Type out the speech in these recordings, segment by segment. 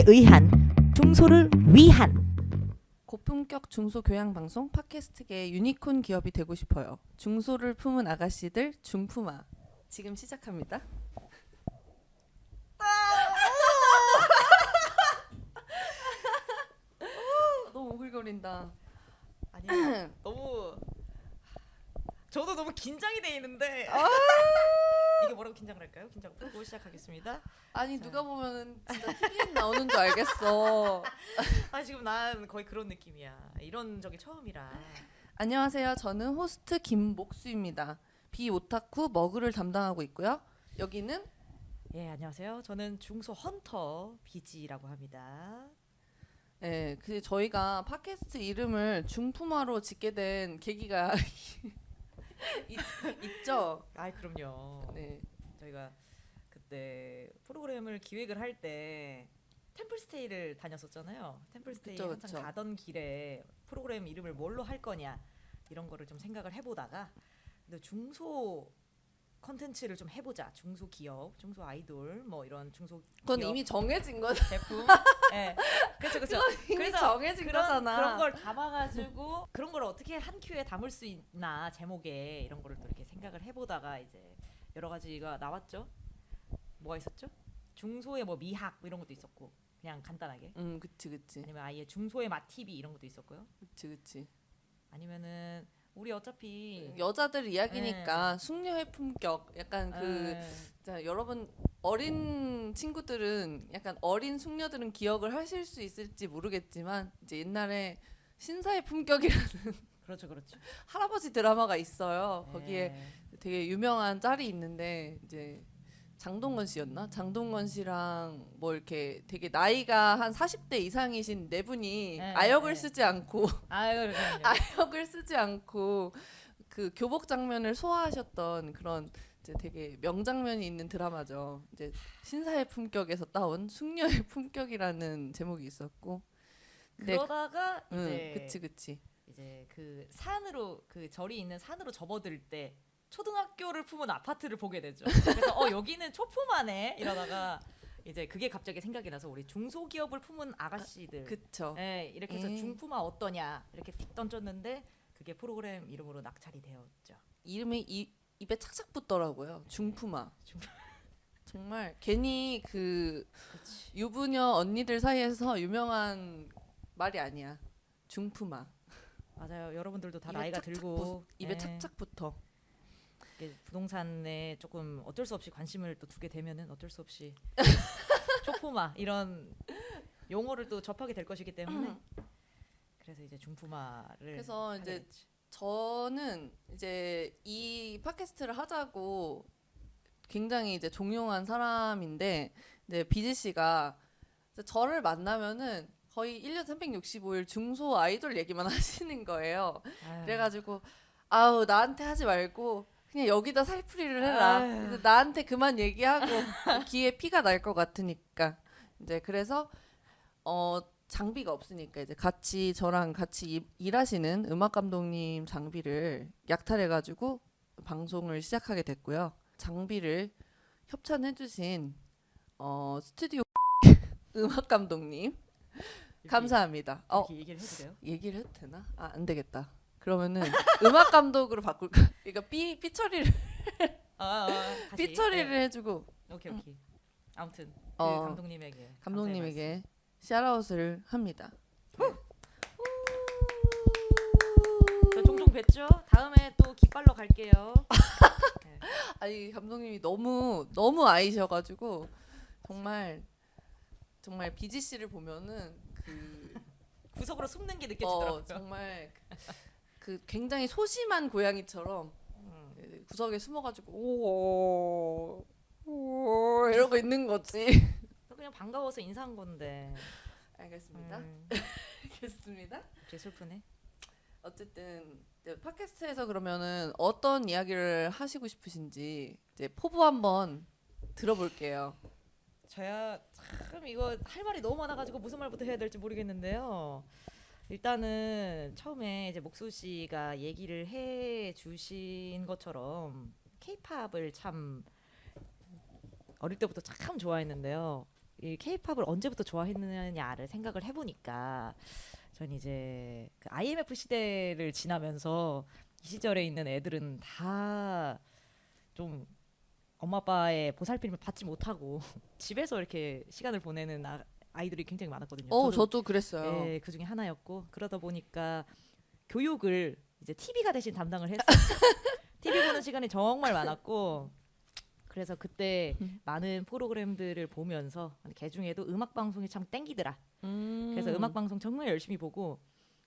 중소에 의한 중소를 위한 고품격 중소교양방송 팟캐스트계의 유니콘 기업이 되고 싶어요. 중소를 품은 아가씨들 중품아. 지금 시작합니다. 너무 오글거린다. 아니 너무 저도 너무 긴장이 돼 있는데 이게 뭐라고 긴장을 할까요? 긴장 풀고 시작하겠습니다. 아니 누가 보면은 진짜 TV에 나오는 줄 알겠어. 아 지금 난 거의 그런 느낌이야. 이런 적이 처음이라. 안녕하세요. 저는 호스트 김목수입니다. 비오타쿠 머그를 담당하고 있고요. 여기는 예 안녕하세요. 저는 중소 헌터 비지라고 합니다. 네, 저희가 팟캐스트 이름을 중품화로 짓게 된 계기가 있죠. 아 그럼요. 네, 저희가 그때 프로그램을 기획을 할 때 템플스테이를 다녔었잖아요. 템플스테이 그쵸, 항상 그쵸. 가던 길에 프로그램 이름을 뭘로 할 거냐 이런 거를 좀 생각을 해보다가 근데 중소 컨텐츠를 좀 해보자. 중소 기업, 중소 아이돌 뭐 이런 중소 그건 기업 이미 정해진 거죠. 제품. 예. 그렇죠, 그렇죠. 이미 그래서 정해진 거잖아. 그런 걸 담아가지고 그런 걸 어떻게 한 큐에 담을 수 있나 제목에 이런 거를 또 이렇게 생각을 해보다가 이제 여러 가지가 나왔죠. 뭐가 있었죠? 중소의 뭐 미학 뭐 이런 것도 있었고 그냥 간단하게 그치. 아니면 아예 중소의 맛 TV 이런 것도 있었고요. 그치. 아니면은 우리 어차피 여자들 이야기니까 숙녀의 품격. 약간 자, 여러분 어린 친구들은 약간 어린 숙녀들은 기억을 하실 수 있을지 모르겠지만 이제 옛날에 신사의 품격이라는 그렇죠. 할아버지 드라마가 있어요. 네. 거기에 되게 유명한 짤이 있는데 이제 장동건 씨였나? 장동건 씨랑 뭐 이렇게 되게 나이가 한 40대 이상이신 네 분이 네, 아역을 네. 쓰지 않고 아유 아역을 쓰지 않고 그 교복 장면을 소화하셨던 그런 이제 되게 명장면이 있는 드라마죠. 이제 신사의 품격에서 따온 숙녀의 품격이라는 제목이 있었고. 근데 그러다가 이제 그치. 이제 그 산으로 그 절이 있는 산으로 접어들 때 초등학교를 품은 아파트를 보게 되죠. 그래서 여기는 초품하네 이러다가 이제 그게 갑자기 생각이 나서 우리 중소기업을 품은 아가씨들 그쵸. 네, 이렇게 해서 중품화 어떠냐 이렇게 틱 던졌는데 그게 프로그램 이름으로 낙찰이 되었죠. 이름이 입에 착착 붙더라고요. 중품아. 중- 정말 괜히 그 그치. 유부녀 언니들 사이에서 유명한 말이 아니야. 중품아. 맞아요. 여러분들도 다 입에 나이가 착착 들고 입에 예, 착착 붙어. 이게 부동산에 조금 어쩔 수 없이 관심을 또 두게 되면은 어쩔 수 없이 초품화 이런 용어를 또 접하게 될 것이기 때문에 그래서 이제 중품화를 그래서 하게 이제 됐지. 저는 이제 이 팟캐스트를 하자고 굉장히 이제 종용한 사람인데 이제 비지 씨가 저를 만나면은 거의 1년 365일 중소 아이돌 얘기만 하시는 거예요. 아유. 그래가지고 아우 나한테 하지 말고 그냥 여기다 살풀이를 해라. 아유. 그래서 나한테 그만 얘기하고 귀에 피가 날 것 같으니까 이제 그래서 장비가 없으니까 이제 저랑 같이 일하시는 음악 감독님 장비를 약탈해가지고 방송을 시작하게 됐고요. 장비를 협찬해주신 스튜디오 음악 감독님 감사합니다. 이렇게 얘기를 해도 돼요? 얘기를 해도 되나? 안 되겠다. 그러면은 음악 감독으로 바꿀까? 그러니까 삐 처리를 다시. 삐 처리를 네. 해주고 오케이. 아무튼 그 어, 감독님에게 감독님에게 샤라웃을 합니다. 저 종종 뵀죠. 다음에 또 깃발로 갈게요. 네. 아니 감독님이 너무 아이셔가지고 정말 비지 씨를 보면은 구석으로 숨는 게 느껴지더라고요. 정말 그 굉장히 소심한 고양이처럼 구석에 숨어가지고 오 이러고 있는 거지. 그냥 반가워서 인사한 건데. 알겠습니다. 알겠습니다. 제 슬프네. 어쨌든 이제 팟캐스트에서 그러면은 어떤 이야기를 하시고 싶으신지 이제 포부 한번 들어볼게요. 저야 참 이거 할 말이 너무 많아가지고 무슨 말부터 해야 될지 모르겠는데요. 일단은 처음에 이제 목수 씨가 얘기를 해 주신 것처럼 K-팝을 참 어릴 때부터 참 좋아했는데요. 이 K-팝을 언제부터 좋아했느냐를 생각을 해보니까 전 이제 그 IMF 시대를 지나면서 이 시절에 있는 애들은 다 좀 엄마 아빠의 보살핌을 받지 못하고 집에서 이렇게 시간을 보내는 아이들이 굉장히 많았거든요. 저도 그랬어요. 예, 그 중에 하나였고 그러다 보니까 교육을 이제 TV가 대신 담당을 했어요. TV 보는 시간이 정말 많았고 그래서 그때 많은 프로그램들을 보면서 그 중에도 음악 방송이 참 땡기더라. 그래서 음악 방송 정말 열심히 보고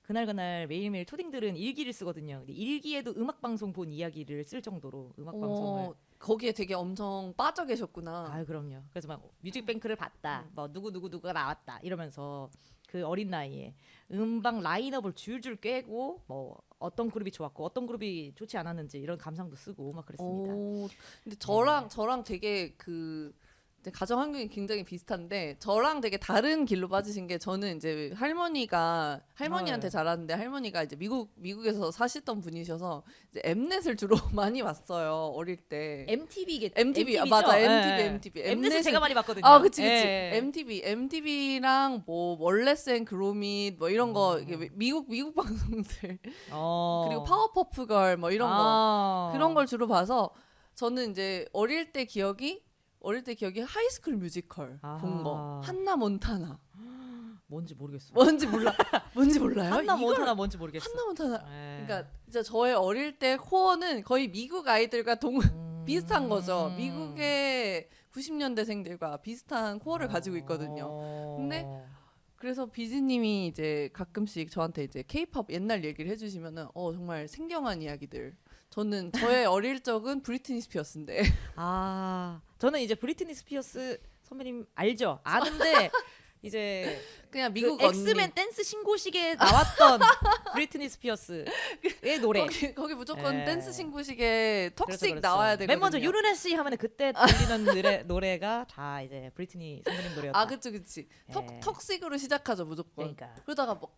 그날 매일매일 초딩들은 일기를 쓰거든요. 근데 일기에도 음악 방송 본 이야기를 쓸 정도로 음악 방송을 거기에 되게 엄청 빠져 계셨구나. 아 그럼요. 그래서 막 뮤직뱅크를 봤다. 뭐 누구가 나왔다 이러면서 그 어린 나이에 음방 라인업을 줄줄 꿰고 뭐 어떤 그룹이 좋았고 어떤 그룹이 좋지 않았는지 이런 감상도 쓰고 막 그랬습니다. 근데 저랑 되게 그 이제 가정 환경이 굉장히 비슷한데 저랑 되게 다른 길로 빠지신 게 저는 이제 할머니한테 자랐는데 할머니가 이제 미국에서 사시던 분이셔서 이제 엠넷을 주로 많이 봤어요 어릴 때. MTV겠죠. MTV 맞아 MTV. 엠넷은 제가 많이 봤거든요. 아 그치. 예. MTV랑 뭐 월레스 앤 그로밋 뭐 이런 거 이게 미국 방송들 그리고 파워퍼프걸 뭐 이런 거 그런 걸 주로 봐서 저는 이제 어릴 때 기억이 하이스쿨 뮤지컬 본 거. 한나 몬타나. 뭔지 모르겠어. 뭔지 몰라요? 한나 몬타나 뭔지 모르겠어. 한나 몬타나. 예. 그러니까 진짜 저의 어릴 때 코어는 거의 미국 아이들과 비슷한 거죠. 미국의 90년대생들과 비슷한 코어를 가지고 있거든요. 근데 그래서 비즈님이 이제 가끔씩 저한테 이제 K-팝 옛날 얘기를 해주시면은 정말 생경한 이야기들. 저는 저의 어릴 적은 브리트니 스피어스인데. 저는 이제 브리트니 스피어스 선배님 알죠? 아는데 이제 그냥 미국 그 엑스맨 댄스 신고식에 나왔던 브리트니 스피어스의 노래. 거기 무조건 예. 댄스 신고식에 턱식 그렇죠. 나와야 되거든요. 맨 먼저 유르네 씨 하면 그때 들리는 노래가 다 이제 브리트니 선배님 노래였다. 그치. 예. 턱식으로 시작하죠 무조건. 그러니까. 그러다가 뭐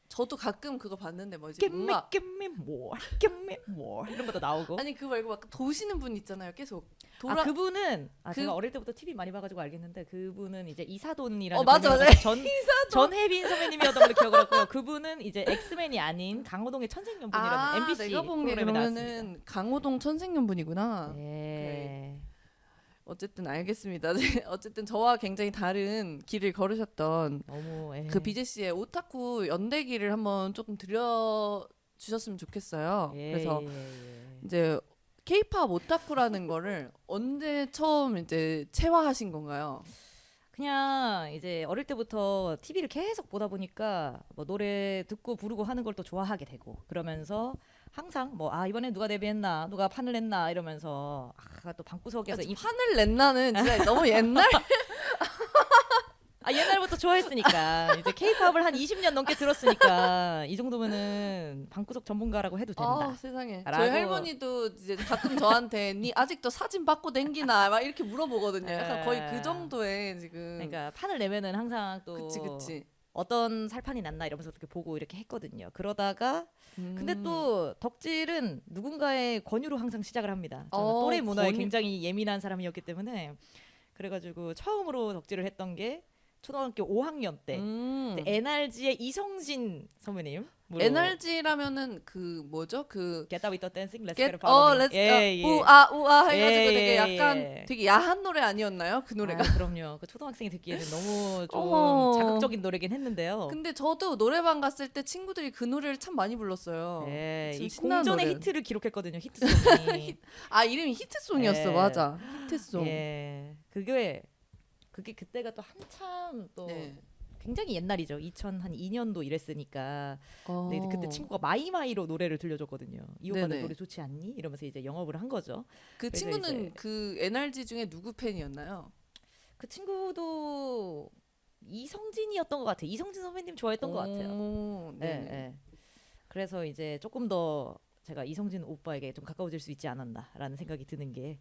저도 가끔 그거 봤는데 뭐 이제 Give me more 이런 것도 나오고. 아니 그거 말고 막 도시는 분 있잖아요. 계속 그분은 제가 어릴 때부터 TV 많이 봐가지고 알겠는데 그분은 이제 이사돈이라는 맞아. 전 혜빈 선배님이었던 걸로 기억을 하고요. 그분은 이제 엑스맨이 아닌 강호동의 천생연분이라는 MBC 내가 본 게 프로그램에 나왔습니다. 그러면은 강호동 천생연분이구나. 예. 어쨌든 알겠습니다. 어쨌든 저와 굉장히 다른 길을 걸으셨던 너무 그 비제 씨의 오타쿠 연대기를 한번 조금 들려주셨으면 좋겠어요. 그래서 이제 K-팝 오타쿠라는 거를 언제 처음 이제 체화하신 건가요? 그냥 이제 어릴 때부터 TV를 계속 보다 보니까 뭐 노래 듣고 부르고 하는 걸 또 좋아하게 되고 그러면서 항상 뭐 이번에 누가 데뷔했나 누가 판을 냈나 이러면서 또 방구석에서 판을 냈나는 진짜 너무 옛날 옛날부터 좋아했으니까 이제 K-팝을 한 20년 넘게 들었으니까 이 정도면은 방구석 전문가라고 해도 된다. 세상에. 라고. 저희 할머니도 이제 가끔 저한테 니 아직도 사진 받고 댕기나 막 이렇게 물어보거든요. 약간 거의 그 정도의 지금. 그러니까 판을 내면은 항상 또 그치. 어떤 살판이 났나 이러면서 이렇게 보고 이렇게 했거든요. 그러다가 근데 또 덕질은 누군가의 권유로 항상 시작을 합니다. 저는 또래 문화에 굉장히 예민한 사람이었기 때문에 그래가지고 처음으로 덕질을 했던 게 초등학교 5학년 때 NRG의 이성진 선배님. NRG라면은 그 뭐죠? 그 Get Up With The Dancing, Let's Get It Party. 우아 해가지고 되게 약간 되게 야한 노래 아니었나요? 그 노래가. 그럼요. 그 초등학생이 듣기에는 너무 좀 자극적인 노래긴 했는데요. 근데 저도 노래방 갔을 때 친구들이 그 노래를 참 많이 불렀어요. 이 공전의 히트를 기록했거든요. 히트송이. 이름이 히트송이었어. 맞아. 히트송. 그게 그때가 또 한참 또 굉장히 옛날이죠. 2002년도 이랬으니까. 근데 그때 친구가 마이마이로 노래를 들려줬거든요. 이 오빠들 노래 좋지 않니? 이러면서 이제 영업을 한 거죠. 그 친구는 그 NRG 중에 누구 팬이었나요? 그 친구도 이성진이었던 것 같아요. 이성진 선배님 좋아했던 것 같아요. 네. 그래서 이제 조금 더 제가 이성진 오빠에게 좀 가까워질 수 있지 않았나라는 생각이 드는 게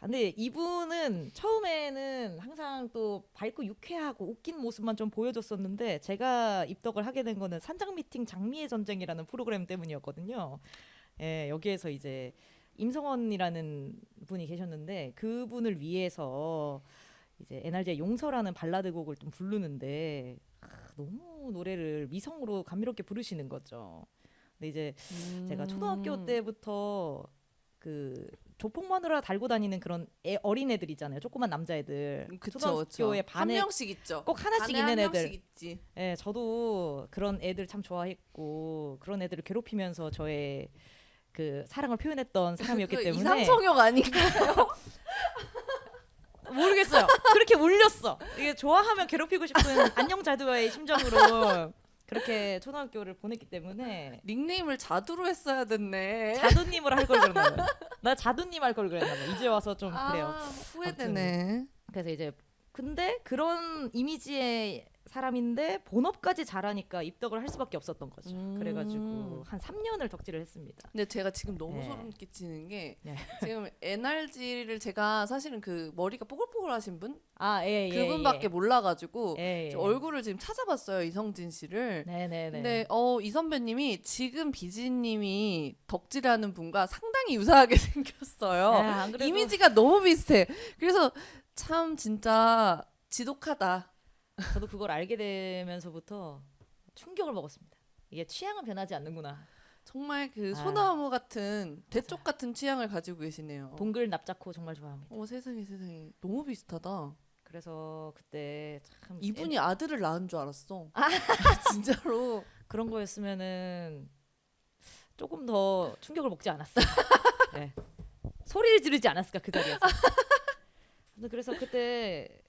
근데 이분은 처음에는 항상 또 밝고 유쾌하고 웃긴 모습만 좀 보여줬었는데 제가 입덕을 하게 된 거는 산장 미팅 장미의 전쟁이라는 프로그램 때문이었거든요. 여기에서 이제 임성원이라는 분이 계셨는데 그분을 위해서 이제 NRG의 용서라는 발라드 곡을 좀 부르는데 너무 노래를 미성으로 감미롭게 부르시는 거죠. 근데 이제 제가 초등학교 때부터 그 조폭 마누라 달고 다니는 그런 어린 애들 있잖아요. 조그만 남자애들. 그쵸, 초등학교에 그쵸. 한 반에 명씩 있죠. 꼭 하나씩 반에 있는 한 애들. 명씩 있지. 예, 저도 그런 애들 참 좋아했고 그런 애들을 괴롭히면서 저의 그 사랑을 표현했던 사람이었기 그 때문에 이상성욕 아닌가요? 모르겠어요. 그렇게 울렸어. 이게 좋아하면 괴롭히고 싶은 안녕자두와의 심정으로 그렇게 초등학교를 보냈기 때문에 닉네임을 자두로 했어야 됐네. 자두님을 할 걸 그랬나 봐요. 나 자두님 할 걸 그랬나 봐요. 이제 와서 좀 그래요. 후회되네. 그래서 이제 근데 그런 이미지의 사람인데 본업까지 잘하니까 입덕을 할 수밖에 없었던 거죠. 그래가지고 한 3년을 덕질을 했습니다. 근데 제가 지금 너무 네. 소름 끼치는 게 네. 지금 NRG를 제가 사실은 그 머리가 뽀글뽀글하신 분 예. 그분밖에 몰라가지고 예. 얼굴을 지금 찾아봤어요, 이성진 씨를. 네네네. 근데 이 선배님이 지금 비지님이 덕질하는 분과 상당히 유사하게 생겼어요. 안 그래도 이미지가 너무 비슷해. 그래서 참 진짜 지독하다. 저도 그걸 알게 되면서부터 충격을 먹었습니다. 이게 취향은 변하지 않는구나. 정말 그 아. 소나무 같은 대쪽 같은 취향을 가지고 계시네요. 동글 납작코 정말 좋아합니다. 세상에 너무 비슷하다. 그래서 그때 참 이분이 아들을 낳은 줄 알았어. 진짜로. 그런 거였으면은 조금 더 충격을 먹지 않았을까. 네. 소리를 지르지 않았을까 그 자리에서. 근데 그래서 그때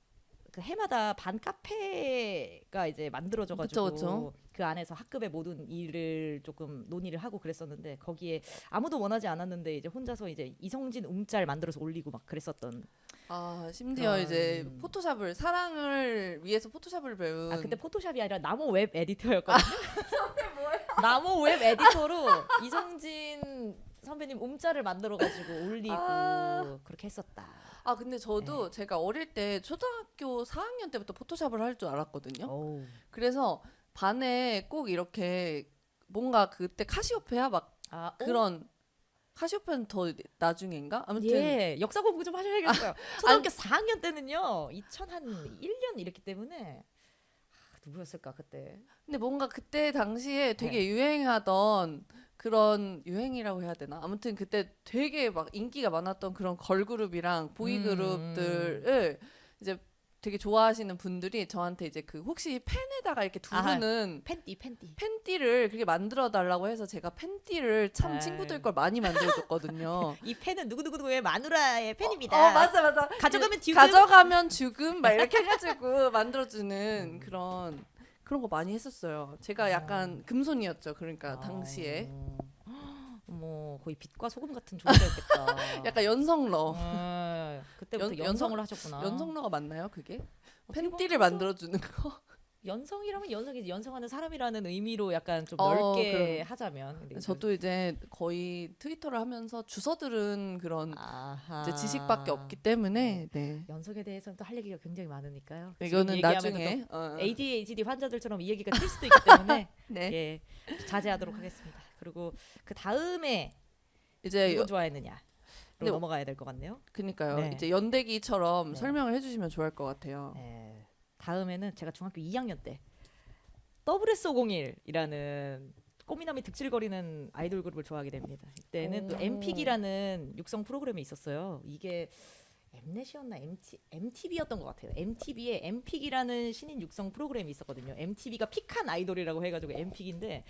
그 해마다 반 카페가 이제 만들어져가지고 그쵸. 그 안에서 학급의 모든 일을 조금 논의를 하고 그랬었는데 거기에 아무도 원하지 않았는데 이제 혼자서 이제 이성진 움짤 만들어서 올리고 막 그랬었던. 심지어 그런- 이제 포토샵을 사랑을 위해서 포토샵을 배운. 그때 포토샵이 아니라 나무 웹 에디터였거든요. 나무 웹 에디터로 이성진 선배님 움짤을 만들어가지고 올리고 그렇게 했었다. 근데 저도 제가 어릴 때 초등학교 4학년 때부터 포토샵을 할 줄 알았거든요. 어우. 그래서 반에 꼭 이렇게 뭔가 그때 카시오페아 막 그런 카시오페아는 더 나중인가? 아무튼 예, 역사 공부 좀 하셔야겠어요. 초등학교 4학년 때는요, 2001년 이랬기 때문에 누구였을까 그때? 근데 뭔가 그때 당시에 되게 유행하던 그런 유행이라고 해야 되나? 아무튼 그때 되게 막 인기가 많았던 그런 걸그룹이랑 보이그룹들을 이제 되게 좋아하시는 분들이 저한테 이제 그 혹시 펜에다가 이렇게 두르는 팬티. 팬티를 그렇게 만들어 달라고 해서 제가 팬티를 참 친구들 걸 많이 만들어 줬거든요. 이 팬은 누구누구의 마누라의 팬입니다. 맞아. 가져가면 죽음. 가져가면 죽음 막 이렇게 해가지고 만들어주는 그런 거 많이 했었어요. 제가 약간 금손이었죠. 그러니까 당시에 뭐 거의 빛과 소금 같은 존재였겠다. 약간 연성러. 그때부터 연성을 하셨구나. 연성러가 맞나요? 그게 어떻게 팬티를 보면 만들어주는 거. 연성이라면 연성이지 연성하는 사람이라는 의미로 약간 좀 어, 넓게 그럼. 하자면. 근데 저도 이제 거의 트위터를 하면서 주워 들은 그런 아하. 이제 지식밖에 없기 때문에 네. 연성에 대해서는 또 할 얘기가 굉장히 많으니까요. 이거는 지금 얘기하면 나중에 또 ADHD 환자들처럼 이 얘기가 튈 수도 있기 때문에 네. 예, 자제하도록 하겠습니다. 그리고 그 다음에 이제 누구 좋아했느냐? 근데 넘어가야 될 것 같네요. 그니까요. 네. 이제 연대기처럼 네. 설명을 해주시면 좋을 것 같아요. 예, 다음에는 제가 중학교 2학년 때 WS501이라는 꼬미남이 득실거리는 아이돌 그룹을 좋아하게 됩니다. 이때는 또 오. 엠픽이라는 육성 프로그램이 있었어요. 이게 엠넷이었나 MTV였던 것 같아요. MTV에 엠픽이라는 신인 육성 프로그램이 있었거든요. MTV가 픽한 아이돌이라고 해가지고 엠픽인데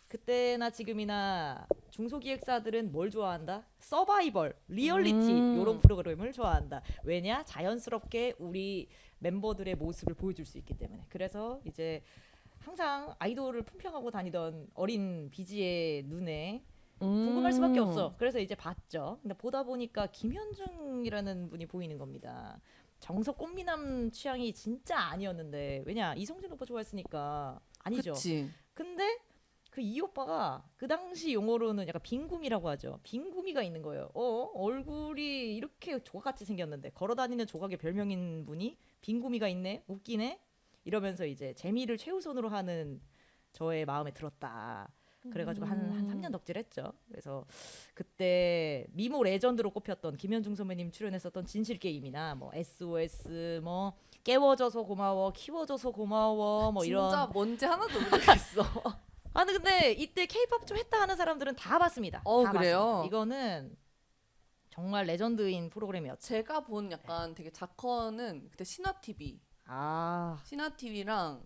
그때나 지금이나 중소기획사들은 뭘 좋아한다? 서바이벌, 리얼리티 이런 프로그램을 좋아한다. 왜냐? 자연스럽게 우리 멤버들의 모습을 보여줄 수 있기 때문에. 그래서 이제 항상 아이돌을 품평하고 다니던 어린 비지의 눈에 궁금할 수밖에 없어. 그래서 이제 봤죠. 근데 보다 보니까 김현중이라는 분이 보이는 겁니다. 정석 꽃미남 취향이 진짜 아니었는데 왜냐 이성진 오빠 좋아했으니까 아니죠. 그치. 근데 그 이 오빠가 그 당시 용어로는 약간 빈구미라고 하죠. 빈구미가 있는 거예요. 얼굴이 이렇게 조각같이 생겼는데 걸어다니는 조각의 별명인 분이 빈구미가 있네, 웃기네 이러면서 이제 재미를 최우선으로 하는 저의 마음에 들었다. 그래가지고 한 3년 덕질했죠. 그래서 그때 미모 레전드로 꼽혔던 김현중 선배님 출연했었던 진실게임이나 뭐 SOS 뭐 깨워줘서 고마워, 키워줘서 고마워 뭐 이런. 진짜 뭔지 하나도 모르겠어. 아 근데 이때 K-팝 좀 했다 하는 사람들은 다 봤습니다. 다 그래요? 봤습니다. 이거는 정말 레전드인 프로그램이었죠. 제가 본 약간 되게 자커는 그때 신화TV, 아 신화TV랑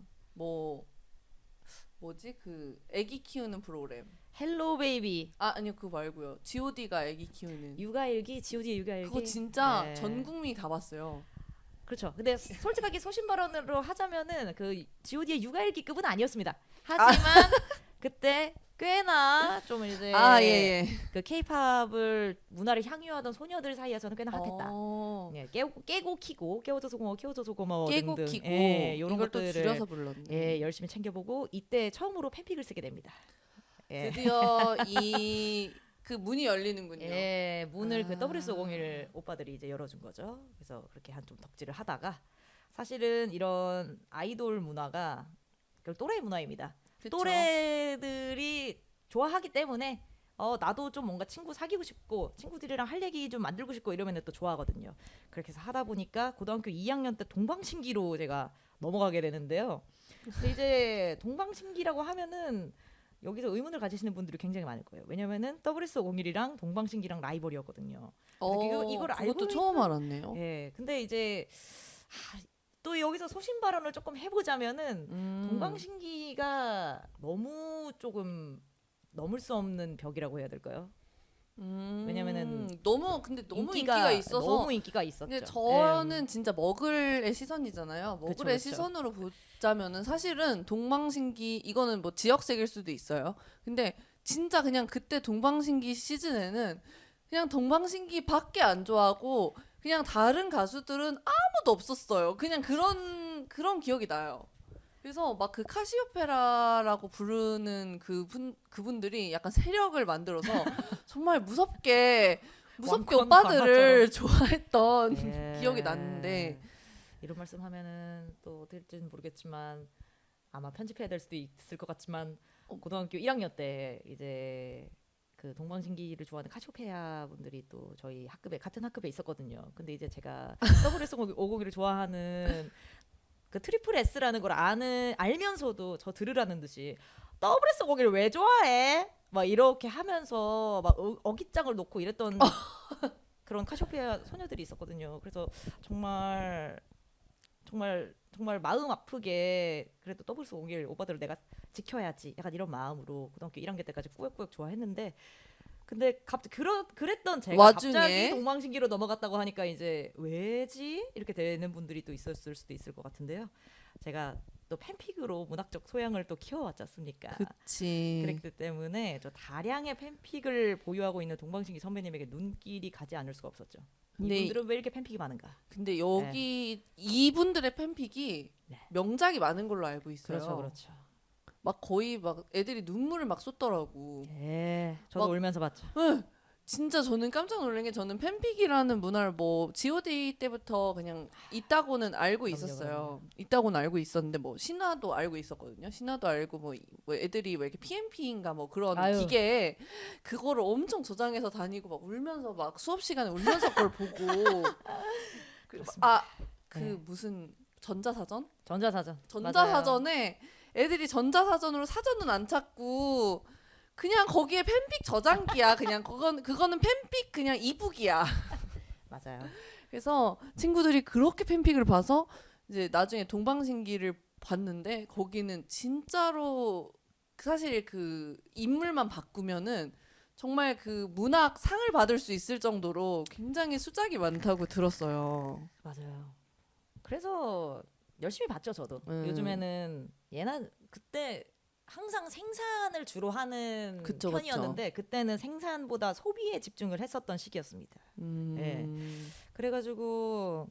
뭐지 그 애기 키우는 프로그램. 헬로 베이비, 아니요 그거 말고요. G.O.D가 애기 키우는. 육아일기, G.O.D의 육아일기. 그거 진짜 네. 전 국민이 다 봤어요. 그렇죠. 근데 솔직하게 소신 발언으로 하자면은 그 G.O.D의 육아일기급은 아니었습니다. 하지만 그때 꽤나 좀 이제 예. 그 K-팝을 문화를 향유하던 소녀들 사이에서는 꽤나 핫했다. 예, 깨고 키고 깨워줘서 고마워, 키워줘서 고마워 깨고 등등. 키고 예, 이런 이걸 또 것들을 줄여서 불렀네. 예, 열심히 챙겨보고 이때 처음으로 팬픽을 쓰게 됩니다. 예. 드디어 이 그 문이 열리는군요. 예, 문을 그 아. WS501 오빠들이 이제 열어준 거죠. 그래서 그렇게 한 좀 덕질을 하다가 사실은 이런 아이돌 문화가 또래 문화입니다. 그쵸? 또래들이 좋아하기 때문에 나도 좀 뭔가 친구 사귀고 싶고 친구들이랑 할 얘기 좀 만들고 싶고 이러면 또 좋아하거든요. 그렇게 해서 하다 보니까 고등학교 2학년 때 동방신기로 제가 넘어가게 되는데요. 근데 이제 동방신기라고 하면은 여기서 의문을 가지시는 분들이 굉장히 많을 거예요. 왜냐면은 WS501이랑 동방신기랑 라이벌이었거든요. 이걸 알고 그것도 처음 알았네요. 예. 근데 이제 또 여기서 소신 발언을 조금 해보자면은 동방신기가 너무 조금 넘을 수 없는 벽이라고 해야 될까요? 왜냐면은 너무 인기가 있어서 너무 인기가 있었죠. 근데 저는 진짜 머글의 시선이잖아요. 머글의 그쵸, 그쵸. 시선으로 보자면은 사실은 동방신기 이거는 뭐 지역색일 수도 있어요. 근데 진짜 그냥 그때 동방신기 시즌에는 그냥 동방신기밖에 안 좋아하고 그냥 다른 가수들은 아무도 없었어요. 그냥 그런 기억이 나요. 그래서 막 그 카시오페라라고 부르는 그분들이 약간 세력을 만들어서 정말 무섭게 왕권 오빠들을 좋아했던 예. 기억이 났는데 이런 말씀하면은 또 될지는 모르겠지만 아마 편집해야 될 수도 있을 것 같지만 고등학교 1학년 때 이제 그 동방신기를 좋아하는 카시오페아 분들이 또 저희 같은 학급에 있었거든요. 근데 이제 제가 WS501을 좋아하는 그 트리플 S라는 걸 알면서도 저 들으라는 듯이 WS501을 왜 좋아해? 막 이렇게 하면서 막 어깃장을 놓고 이랬던 그런 카시오페아 소녀들이 있었거든요. 그래서 정말 마음 아프게 그래도 WS501 오빠들을 내가 지켜야지 약간 이런 마음으로 고등학교 1학년 때까지 꾸역꾸역 좋아했는데 근데 갑자기 그랬던 제가 와중에? 갑자기 동방신기로 넘어갔다고 하니까 이제 왜지? 이렇게 되는 분들이 또 있었을 수도 있을 것 같은데요. 제가 또 팬픽으로 문학적 소양을 또 키워왔지 않습니까? 그치. 그랬기 때문에 저 다량의 팬픽을 보유하고 있는 동방신기 선배님에게 눈길이 가지 않을 수가 없었죠. 근데 이분들은 왜 이렇게 팬픽이 많은가? 근데 여기 이분들의 팬픽이 네. 명작이 많은 걸로 알고 있어요. 그렇죠. 막 거의 막 애들이 눈물을 막 쏟더라고. 예, 저도 막- 울면서 봤죠. 진짜 저는 깜짝 놀란 게 저는 팬픽이라는 문화를 뭐 G.O.D 때부터 그냥 있다고는 알고 있었어요. 있다고는 알고 있었는데 뭐 신화도 알고 있었거든요. 신화도 알고 뭐 애들이 왜 이렇게 PMP인가 뭐 그런 아유. 기계에 그거를 엄청 저장해서 다니고 막 울면서 막 수업 시간에 울면서 그걸 보고 그렇습니다. 그 네. 무슨 전자사전? 전자사전. 전자사전에 애들이 전자사전으로 사전은 안 찾고 그냥 거기에 팬픽 저장기야. 그냥 그거는 팬픽 그냥 이북이야. 맞아요. 그래서 친구들이 그렇게 팬픽을 봐서 이제 나중에 동방신기를 봤는데 거기는 진짜로 사실 그 인물만 바꾸면은 정말 그 문학 상을 받을 수 있을 정도로 굉장히 수작이 많다고 들었어요. 맞아요. 그래서 열심히 봤죠 저도. 음. 요즘에는 그때 항상 생산을 주로 하는 그쵸, 편이었는데 그때는 생산보다 소비에 집중을 했었던 시기였습니다. 예. 그래가지고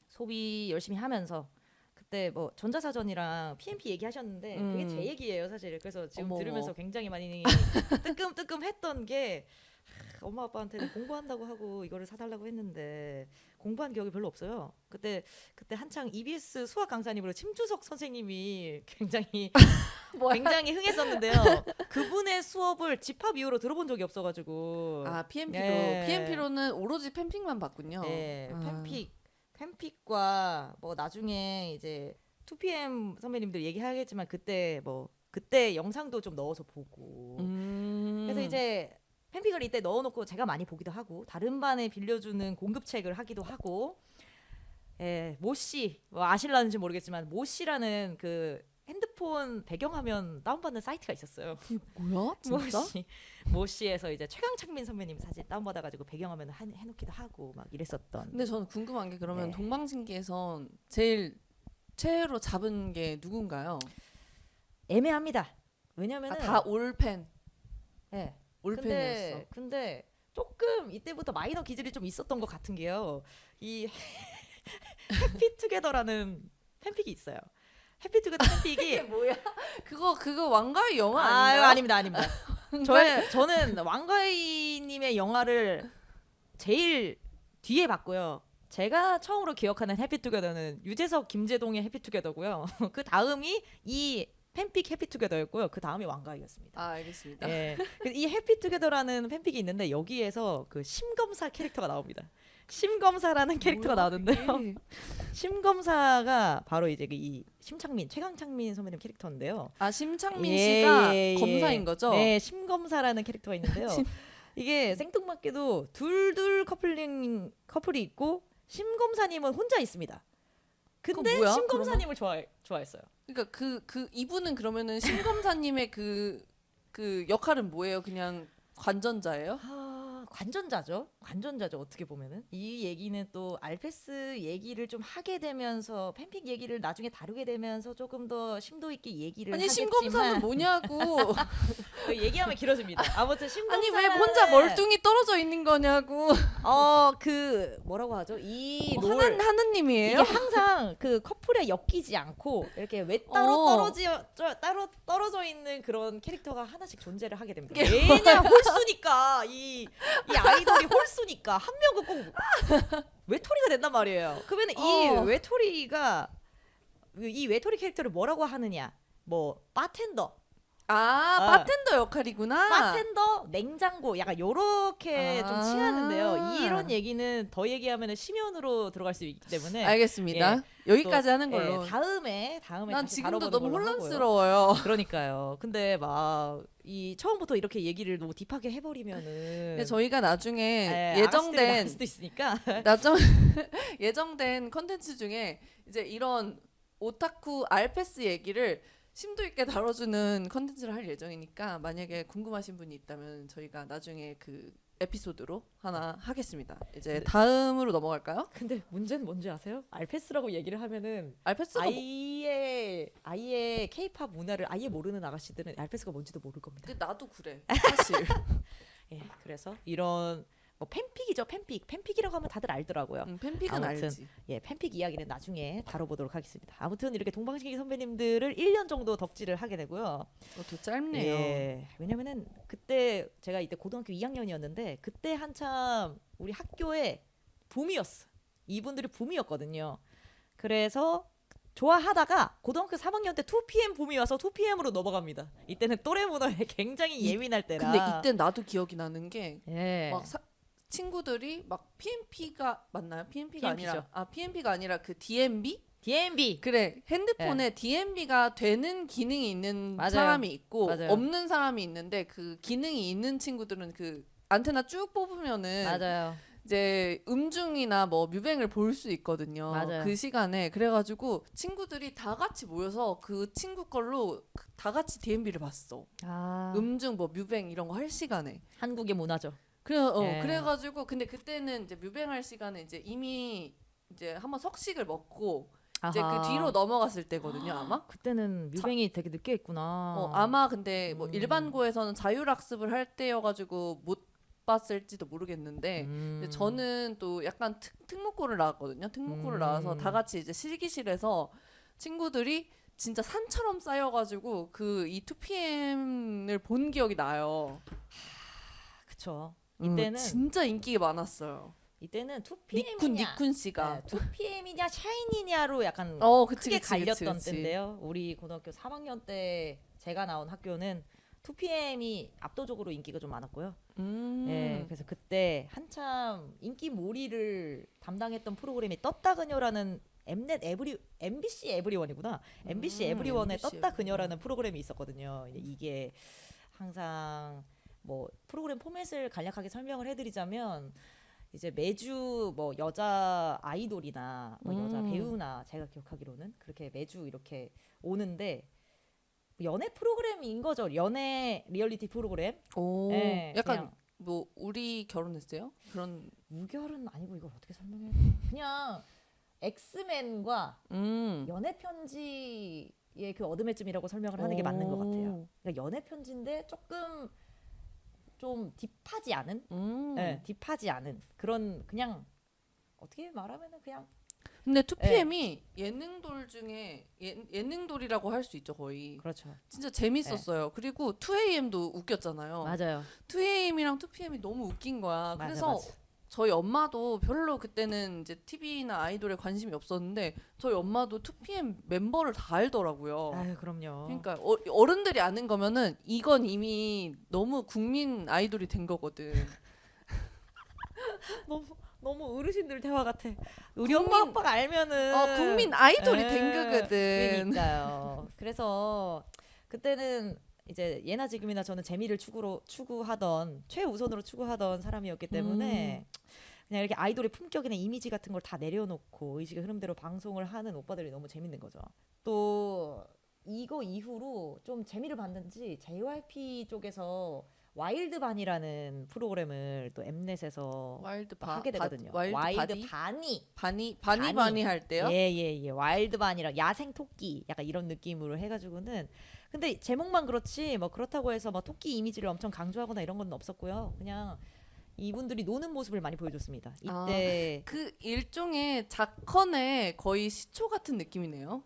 소비 열심히 하면서 그때 뭐 전자사전이랑 PMP 얘기하셨는데 그게 제 얘기예요 사실. 그래서 지금 어머. 들으면서 굉장히 많이 뜨끔뜨끔했던 게 엄마 아빠한테는 공부한다고 하고 이거를 사달라고 했는데 공부한 기억이 별로 없어요. 그때 한창 EBS 수학 강사님으로 심주석 선생님이 굉장히 흥했었는데요. 그분의 수업을 집합 이후로 들어본 적이 없어가지고. 아 PMP로 네. PMP로는 오로지 팬픽만 봤군요. 네, 아. 팬픽과 뭐 나중에 이제 2PM 선배님들 얘기하겠지만 그때 영상도 좀 넣어서 보고. 그래서 이제 팬픽을 이때 넣어놓고 제가 많이 보기도 하고 다른 반에 빌려주는 공급책을 하기도 하고. 모씨 뭐 아실라는지 모르겠지만 모씨라는 그 핸드폰 배경화면 다운받는 사이트가 있었어요. 그게 뭐야? 진짜? 모씨에서 이제 최강창민 선배님 사진 다운받아가지고 배경화면 해놓기도 하고 막 이랬었던. 근데 저는 궁금한 게 그러면 네. 동방신기에선 제일 최애로 잡은 게 누군가요? 애매합니다. 왜냐면은 다 올팬. 네. 올팬이었어. 근데 조금 이때부터 마이너 기질이 좀 있었던 것 같은 게요. 이 해피투게더라는 팬픽이 있어요. 해피투게더 이게 팬픽이 뭐야? 그거 왕가의 영화 아유, 아닌가요? 아닙니다. 저는 왕가희님의 영화를 제일 뒤에 봤고요. 제가 처음으로 기억하는 해피투게더는 유재석, 김재동의 해피투게더고요. 그 다음이 이 팬픽 해피투게더였고요. 그 다음이 왕가희였습니다. 아 알겠습니다. 예, 이 해피투게더라는 팬픽이 있는데 여기에서 그 심검사 캐릭터가 나옵니다. 심검사라는 캐릭터가 나오는데요. 그게? 심검사가 바로 이제 이 최강창민 선배님 캐릭터인데요. 아 심창민 씨가 예. 검사인 거죠? 네, 심검사라는 캐릭터가 있는데요. 이게 생뚱맞게도 둘둘 커플이 있고 심검사님은 혼자 있습니다. 근데 그거 뭐야? 심검사님을 좋아했어요. 그러니까 그 이분은 그러면은 심검사님의 그 역할은 뭐예요? 그냥 관전자예요? 관전자죠. 어떻게 보면은 이 얘기는 또 알페스 얘기를 좀 하게 되면서 팬픽 얘기를 나중에 다루게 되면서 조금 더 심도 있게 얘기를 아니 하겠지만 심검사는 뭐냐고. 얘기하면 길어집니다. 아무튼 심검사 아니 왜 혼자 멀뚱히 떨어져 있는 거냐고. 그 뭐라고 하죠? 이 뭐 롤 하느님이에요? 이게 항상 그 커플에 엮이지 않고 이렇게 왜 따로 떨어져 있는 그런 캐릭터가 하나씩 존재를 하게 됩니다. 왜냐 홀수니까 이 아이돌이 홀수니까 한 명은 꼭 외톨이가 된단 말이에요. 그러면 이 외톨이 캐릭터를 뭐라고 하느냐? 뭐 바텐더, 바텐더 역할이구나. 바텐더, 냉장고 약간 요렇게 좀 아. 칭하는데요. 이런 얘기는 더 얘기하면 심연으로 들어갈 수 있기 때문에 알겠습니다. 여기까지 하는 걸로. 다음에 난 다시 지금도 다뤄보는 너무 걸로 하고요. 혼란스러워요. 그러니까요. 근데 막 이 처음부터 이렇게 얘기를 너무 딥하게 해버리면은 근데 저희가 나중에 아가씨들이 많을 예정된 수도 있으니까 예정된 컨텐츠 중에 이제 이런 오타쿠 알페스 얘기를 심도 있게 다뤄주는 컨텐츠를 할 예정이니까 만약에 궁금하신 분이 있다면 저희가 나중에 그 에피소드로 하나 하겠습니다. 이제 다음으로 넘어갈까요? 근데 문제는 뭔지 아세요? 알페스라고 얘기를 하면은 알페스가 아예 케이팝 문화를 아예 모르는 아가씨들은 알페스가 뭔지도 모를 겁니다. 근데 나도 그래 사실. 예, 그래서 이런 뭐 팬픽이죠. 팬픽이라고 하면 다들 알더라고요. 팬픽은 아무튼, 알지. 예, 팬픽 이야기는 나중에 다뤄보도록 하겠습니다. 아무튼 이렇게 동방신기 선배님들을 1년 정도 덕질을 하게 되고요. 또 짧네요. 예, 왜냐면은 그때 제가 이때 고등학교 2학년이었는데 그때 한참 우리 학교에 붐이었어. 이분들이 붐이었거든요. 그래서 좋아하다가 고등학교 3학년 때 2PM 붐이 와서 2PM으로 넘어갑니다. 이때는 또래 문화에 굉장히 예민할 때라. 근데 이때 나도 기억이 나는 게 예. 막 친구들이 막 PMP가 맞나요? PMP가 PMP 죠. 아니라 PMP가 아니라 그 DMB? DMB. 그래 핸드폰에 DMB가 되는 기능이 있는 맞아요. 사람이 있고 맞아요. 없는 사람이 있는데 그 기능이 있는 친구들은 그 안테나 쭉 뽑으면은 맞아요. 이제 음중이나 뭐 뮤뱅을 볼 수 있거든요. 맞아요. 그 시간에 그래가지고 친구들이 다 같이 모여서 그 친구 걸로 다 같이 DMB를 봤어. 음중 뭐 뮤뱅 이런 거 할 시간에. 한국의 문화죠. 예. 그래가지고 근데 그때는 이제 뮤뱅할 시간에 이제 이미 이제 한번 석식을 먹고 이제 아하. 그 뒤로 넘어갔을 때거든요 아마. 그때는 뮤뱅이 되게 늦게 했구나. 아마 근데 뭐 일반고에서는 자율학습을 할 때여가지고 못 봤을지도 모르겠는데 근데 저는 또 약간 특목고를 나왔거든요. 특목고를 나와서 다 같이 이제 실기실에서 친구들이 진짜 산처럼 쌓여가지고 그 이 2PM을 본 기억이 나요. 그쵸. 이때는 진짜 인기가 많았어요. 이때는 니쿤 2PM이냐, 니쿤 씨가 2PM이냐 샤이니냐로 약간 그치, 크게 그치, 갈렸던 그치. 때인데요. 우리 고등학교 3학년 때 제가 나온 학교는 2PM이 압도적으로 인기가 좀 많았고요. 예, 그래서 그때 한참 인기 몰이를 담당했던 프로그램이 떴다 그녀라는 엠넷 MBC 에브리원이구나. MBC 에브리원의 MBC 떴다 에브리원. 그녀라는 프로그램이 있었거든요. 이게 항상 뭐 프로그램 포맷을 간략하게 설명을 해드리자면 이제 매주 뭐 여자 아이돌이나 뭐 여자 배우나 제가 기억하기로는 그렇게 매주 이렇게 오는데 연애 프로그램인 거죠. 연애 리얼리티 프로그램. 오, 예, 약간 그냥 뭐 우리 결혼했어요? 그런 무결은 아니고 이걸 어떻게 설명해? 그냥 엑스맨과 연애 편지의 그 어둠의 쯤이라고 설명을 하는 게 맞는 것 같아요. 그러니까 연애 편지인데 조금 좀 딥하지 않은, 딥하지 않은 그런 그냥 어떻게 말하면은 그냥 근데 2PM이 예능돌 중에 예능돌이라고 할 수 있죠 거의. 그렇죠. 진짜 재밌었어요. 그리고 2AM도 웃겼잖아요. 맞아요. 2AM이랑 2PM이 너무 웃긴 거야. 맞아, 그래서 맞아. 저희 엄마도 별로 그때는 이제 TV나 아이돌에 관심이 없었는데 저희 엄마도 2PM 멤버를 다 알더라고요. 아유 그럼요. 그러니까 어른들이 아는 거면은 이건 이미 너무 국민 아이돌이 된 거거든. 너무 어르신들 대화 같아. 우리 국민- 엄마 아빠가 알면은 국민 아이돌이 예, 된 거거든. 그러니까요. 그래서 그때는 이제 예나 지금이나 저는 재미를 추구하던 최우선으로 추구하던 사람이었기 때문에 그냥 이렇게 아이돌의 품격이나 이미지 같은 걸 다 내려놓고 의식의 흐름대로 방송을 하는 오빠들이 너무 재밌는 거죠. 또 이거 이후로 좀 재미를 봤는지 JYP 쪽에서 와일드 반이라는 프로그램을 또 엠넷에서 와일드 하게 되거든요. 와일드 바니 바니 할 때요? 예. 와일드 반이랑 야생 토끼 약간 이런 느낌으로 해가지고는 근데 제목만 그렇지 뭐 그렇다고 해서 뭐 토끼 이미지를 엄청 강조하거나 이런 건 없었고요. 그냥 이분들이 노는 모습을 많이 보여줬습니다. 이때 그 일종의 작컨의 거의 시초 같은 느낌이네요.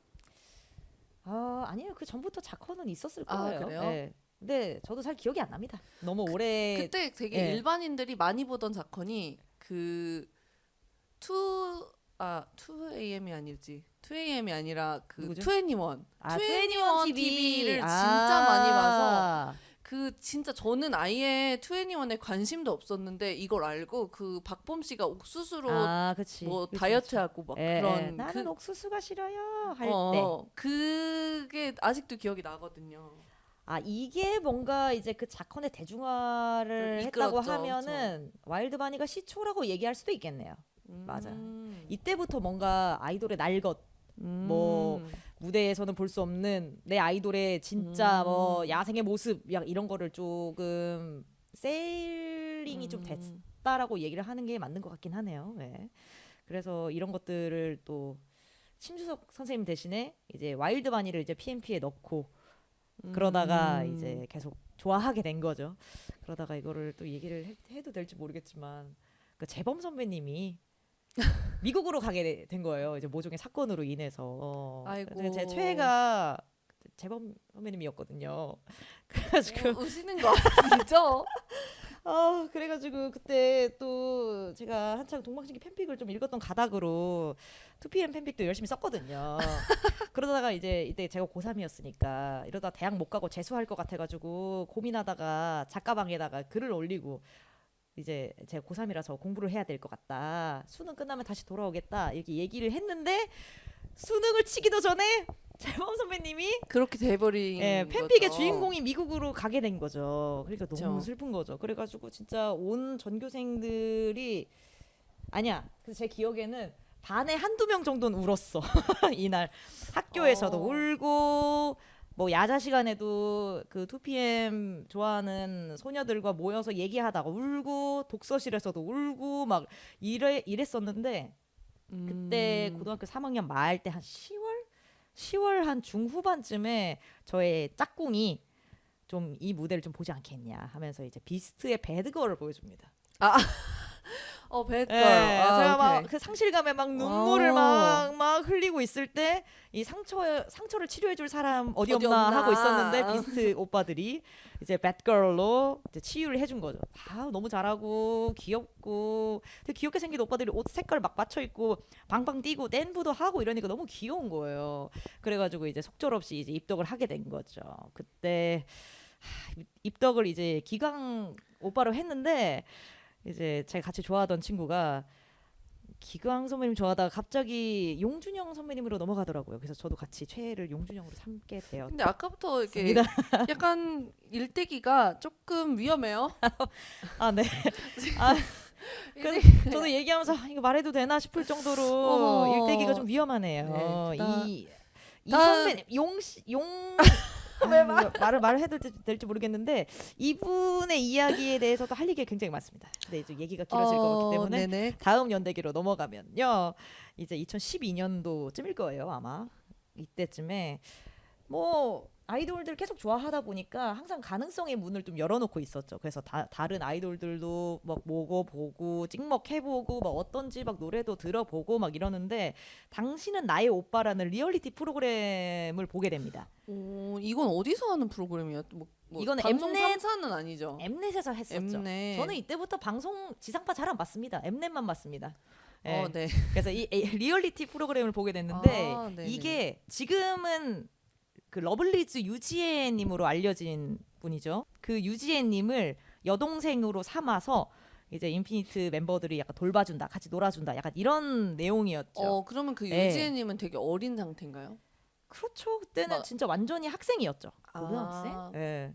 아니에요. 그 전부터 자커는 있었을 아, 거예요. 그래요? 네. 근데 저도 잘 기억이 안 납니다. 너무 오래 그때 되게 예. 일반인들이 많이 보던 작컨이 그 2AM이 아니지. 2AM이 아니라 그 누구죠? 2NE1. 2NE1 TV를 진짜 많이 봐서 그 진짜 저는 아예 2NE1에 관심도 없었는데 이걸 알고 그 박범 씨가 옥수수로 그치. 뭐 그치, 다이어트하고 막 예, 그런 나는 옥수수가 싫어요 할 때. 그게 아직도 기억이 나거든요. 이게 뭔가 이제 그 자컨의 대중화를 했다고 이끌었죠, 하면은 와일드 바니가 시초라고 얘기할 수도 있겠네요. 맞아요. 음. 이때부터 뭔가 아이돌의 날것 뭐 무대에서는 볼 수 없는 내 아이돌의 진짜 뭐 야생의 모습 이런 거를 조금 세일링이 좀 됐다라고 얘기를 하는 게 맞는 것 같긴 하네요. 네. 그래서 이런 것들을 또 심수석 선생님 대신에 이제 와일드 바니를 이제 PMP에 넣고 그러다가 이제 계속 좋아하게 된 거죠. 그러다가 이거를 또 얘기를 해도 될지 모르겠지만 그 재범 선배님이 미국으로 가게 된 거예요. 이제 모종의 사건으로 인해서. 아이고. 그래서 제 최애가 재범 선배님이었거든요. 그래가지고 우시는 거 아니죠? 그래가지고 그때 또 제가 한창 동방신기 팬픽을 좀 읽었던 가닥으로 2PM 팬픽도 열심히 썼거든요. 그러다가 이때 제가 고3이었으니까 이러다 대학 못 가고 재수할 것 같아가지고 고민하다가 작가방에다가 글을 올리고 이제 제가 고3이라서 공부를 해야 될 것 같다. 수능 끝나면 다시 돌아오겠다. 이렇게 얘기를 했는데 수능을 치기도 전에 재범 선배님이 그렇게 돼버린 팬픽의 거죠. 주인공이 미국으로 가게 된 거죠. 그러니까 너무 그쵸. 슬픈 거죠. 그래가지고 진짜 온 전교생들이 아니야. 그래서 제 기억에는 반에 한두 명 정도는 울었어. 이날 학교에서도 울고 뭐 야자 시간에도 그 2PM 좋아하는 소녀들과 모여서 얘기하다가 울고 독서실에서도 울고 막 이랬었는데 그때 고등학교 3학년 말 때 한 10월 한 중후반쯤에 저의 짝꿍이 좀 이 무대를 좀 보지 않겠냐 하면서 이제 비스트의 배드걸을 보여줍니다. 배걸. 예, 제가 막 오케이. 그 상실감에 막 눈물을 막 흘리고 있을 때 이 상처를 치료해줄 사람 어디 어디 없나 없나. 하고 있었는데 비스트 오빠들이 이제 배걸로 이제 치유를 해준 거죠. 아 너무 잘하고 귀엽고 되게 귀엽게 생긴 오빠들이 옷 색깔 막 맞춰 입고 방방 뛰고 댄브도 하고 이러니까 너무 귀여운 거예요. 그래가지고 이제 속절없이 이제 입덕을 하게 된 거죠. 그때 입덕을 이제 기광 오빠로 했는데 이제 제가 같이 좋아하던 친구가 기광 선배님 좋아하다가 갑자기 용준영 선배님으로 넘어가더라고요. 그래서 저도 같이 최애를 용준영으로 삼게 되었습니다. 근데 아까부터 이렇게 약간 일대기가 조금 위험해요. 아 네. 아 저도 얘기하면서 이거 말해도 되나 싶을 정도로 어머. 일대기가 좀 위험하네요. 네, 이 다- 선배님 말을 해도 될지 모르겠는데 이분의 이야기에 대해서도 할 얘기가 굉장히 많습니다. 근데 이제 얘기가 길어질 것 같기 때문에 네네. 다음 연대기로 넘어가면요. 이제 2012년도쯤일 거예요, 아마. 이때쯤에 뭐 아이돌들 계속 좋아하다 보니까 항상 가능성의 문을 좀 열어놓고 있었죠. 그래서 다른 아이돌들도 막 먹어보고 찍먹해보고 막 어떤지 막 노래도 들어보고 막 이러는데 당신은 나의 오빠라는 리얼리티 프로그램을 보게 됩니다. 이건 어디서 하는 프로그램이야? 뭐 이거는 방송 엠넷- 3사는 아니죠? 엠넷에서 했었죠. 엠넷. 저는 이때부터 방송 지상파 잘 안 봤습니다. 엠넷만 봤습니다. 예. 네. 그래서 이 리얼리티 프로그램을 보게 됐는데 아, 네네. 이게 지금은 그 러블리즈 유지혜님으로 알려진 분이죠. 그 유지혜님을 여동생으로 삼아서 이제 인피니트 멤버들이 약간 돌봐준다, 같이 놀아준다, 약간 이런 내용이었죠. 그러면 그 네. 유지혜님은 되게 어린 상태인가요? 그렇죠. 그때는 막- 진짜 완전히 학생이었죠. 아. 고등학생. 예.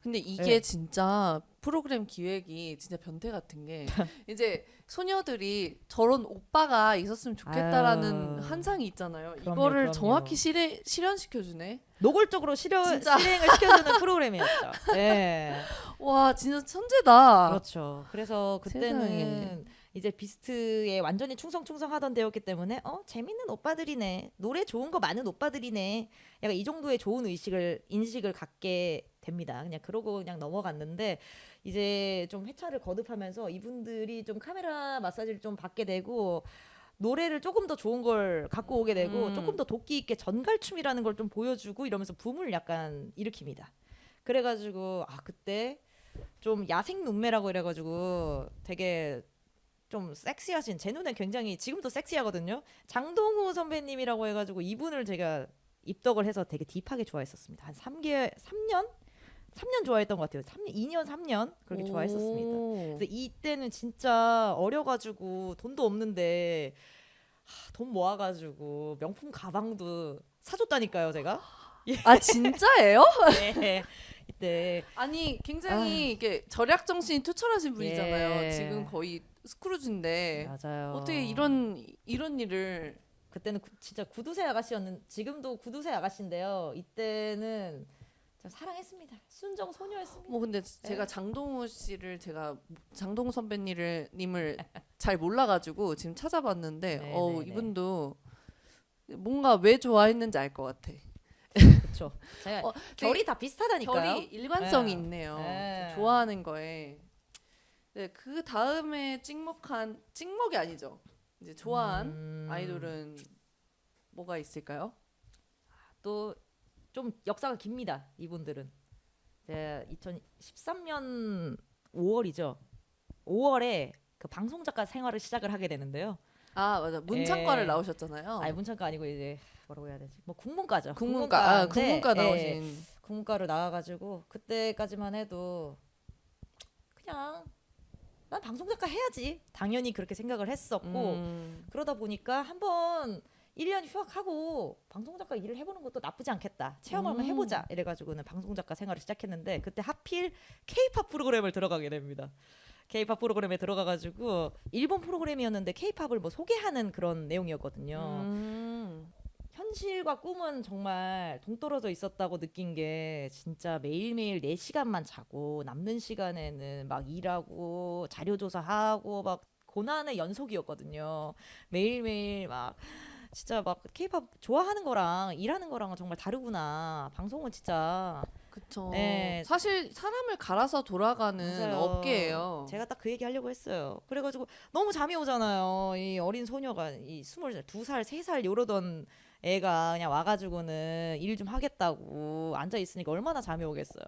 근데 이게 네. 진짜 프로그램 기획이 진짜 변태 같은 게 이제 소녀들이 저런 오빠가 있었으면 좋겠다라는 아유. 환상이 있잖아요. 그럼요, 이거를 그럼요. 정확히 실현시켜주네. 노골적으로 진짜. 실행을 시켜주는 프로그램이었죠. 예. 와 진짜 천재다. 그렇죠. 그래서 그때는 세상에. 이제 비스트에 완전히 충성하던 때였기 때문에 재밌는 오빠들이네, 노래 좋은 거 많은 오빠들이네, 약간 이 정도의 좋은 인식을 갖게 됩니다. 그냥 그러고 그냥 넘어갔는데 이제 좀 회차를 거듭하면서 이분들이 좀 카메라 마사지를 좀 받게 되고 노래를 조금 더 좋은 걸 갖고 오게 되고 조금 더 도끼 있게 전갈춤이라는 걸 좀 보여주고 이러면서 붐을 약간 일으킵니다. 그래가지고 그때 좀 야생 눈매라고 이래가지고 되게 좀 섹시하신, 제 눈에 굉장히 지금도 섹시하거든요. 장동우 선배님이라고 해가지고 이분을 제가 입덕을 해서 되게 딥하게 좋아했었습니다. 한 3년 좋아했던 것 같아요. 2년 3년 그렇게 좋아했었습니다. 그래서 이때는 진짜 어려가지고 돈도 없는데 돈 모아가지고 명품 가방도 사줬다니까요, 제가. 아 진짜예요? 네. 이때 아니 굉장히 이게 절약 정신이 투철하신 분이잖아요. 예. 지금 거의 스크루지인데 맞아요. 어떻게 이런 일을 그때는 진짜 구두쇠 아가씨였는, 지금도 구두쇠 아가씨인데요. 이때는 저 사랑했습니다. 순정 소녀였습니다. 뭐 근데 제가 장동우 선배님을 잘 몰라가지고 지금 찾아봤는데 네, 네, 네. 이분도 뭔가 왜 좋아했는지 알 것 같아. 그렇죠. 제가 어, 결이 다 비슷하다니까요. 결이 일관성이 네. 있네요. 네. 좋아하는 거에. 네, 그 다음에 찍먹이 아니죠. 이제 좋아한 아이돌은 뭐가 있을까요? 또 좀 역사가 깁니다. 이분들은. 2013년 5월이죠. 5월에 그 방송 작가 생활을 시작을 하게 되는데요. 아 맞아 문창과를 예. 나오셨잖아요. 아니 문창과 아니고 이제 뭐라고 해야 되지? 뭐 국문과죠. 국문과 국문과인데, 국문과 예, 나오신. 국문과로 나와가지고 그때까지만 해도 그냥 난 방송 작가 해야지 당연히 그렇게 생각을 했었고 그러다 보니까 한번 1년 휴학하고 방송 작가 일을 해보는 것도 나쁘지 않겠다, 체험 한번 해보자 이래가지고는 방송 작가 생활을 시작했는데 그때 하필 K-팝 프로그램을 들어가게 됩니다. K-팝 프로그램에 들어가가지고 일본 프로그램이었는데 K-팝을 뭐 소개하는 그런 내용이었거든요. 현실과 꿈은 정말 동떨어져 있었다고 느낀 게 진짜 매일매일 4시간만 자고 남는 시간에는 막 일하고 자료조사하고 막 고난의 연속이었거든요. 매일매일 막 진짜 막 K-팝 좋아하는 거랑 일하는 거랑은 정말 다르구나. 방송은 진짜 그쵸. 네. 사실 사람을 갈아서 돌아가는 맞아요. 업계예요. 제가 딱 그 얘기 하려고 했어요. 그래가지고 너무 잠이 오잖아요. 이 어린 소녀가 이 22살, 3살 요러던 애가 그냥 와가지고는 일 좀 하겠다고 앉아 있으니까 얼마나 잠이 오겠어요.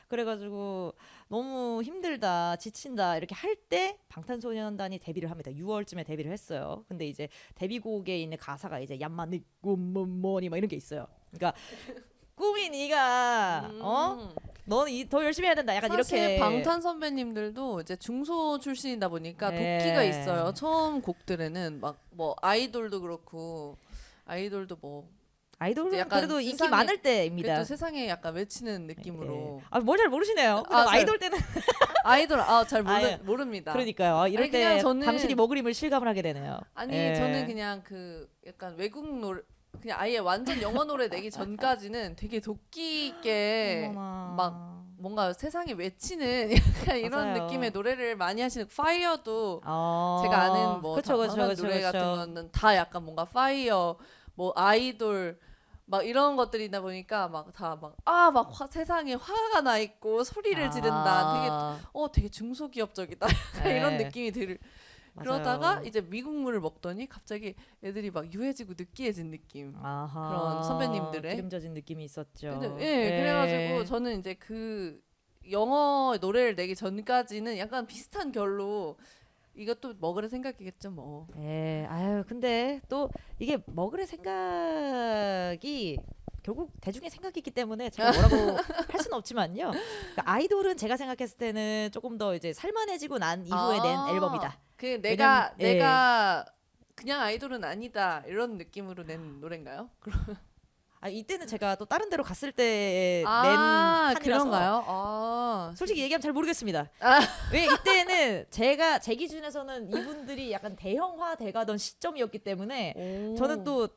그래가지고 너무 힘들다, 지친다 이렇게 할 때 방탄소년단이 데뷔를 합니다. 6월쯤에 데뷔를 했어요. 근데 이제 데뷔곡에 있는 가사가 이제 얌마니 꿈뭐뭐니 막 이런 게 있어요. 그러니까 꿈이 네가 너는 더 열심히 해야 된다. 약간 사실 이렇게 방탄 선배님들도 이제 중소 출신이다 보니까 네. 도끼가 있어요. 처음 곡들에는 막 뭐 아이돌도 그렇고 아이돌도 뭐 아이돌은 약간 그래도 인기 세상에- 많을 때입니다. 그래도 세상에 약간 외치는 느낌으로 뭘 잘 모르시네요. 아, 잘- 아이돌 때는 아이돌 잘 아, 예. 모릅니다. 그러니까요. 이럴 아니, 때 그냥 저는- 당신이 먹으림을 실감을 하게 되네요. 아니 예. 저는 그냥 그 약간 외국 노래 그냥 아예 완전 영어 노래 내기 전까지는 되게 도끼 있게 어머나. 막 뭔가 세상에 외치는 약간 이런 맞아요. 느낌의 노래를 많이 하시는 파이어도 어. 제가 아는 뭐 그쵸, 그쵸, 방탄 그쵸, 노래 그쵸. 같은 거는 다 약간 뭔가 파이어 뭐 아이돌 막 이런 것들이다 보니까 막 다 막 세상에 화가 나 있고 소리를 지른다 되게 중소기업적이다 이런 네. 느낌이 들 맞아요. 그러다가 이제 미국물을 먹더니 갑자기 애들이 막 유해지고 느끼해진 느낌. 아하. 그런 선배님들의. 기름 젖은 느낌이 있었죠. 근데, 그래가지고 저는 이제 그 영어 노래를 내기 전까지는 약간 비슷한 결로 이것도 먹으려 생각이겠죠 뭐. 예, 아유, 근데 또 이게 먹으려 생각이 결국 대중의 생각이기 때문에 제가 뭐라고 할 수는 없지만요. 그러니까 아이돌은 제가 생각했을 때는 조금 더 이제 살만해지고 난 이후에 낸 앨범이다. 그 왜냐면- 내가 그냥 아이돌은 아니다 이런 느낌으로 낸 노래인가요? 아, 이때는 제가 또 다른 데로 갔을 때 낸 한이라서 그런가요? 아 솔직히 얘기하면 잘 모르겠습니다. 아. 왜 이때는 제가 제 기준에서는 이분들이 약간 대형화 돼가던 시점이었기 때문에 저는 또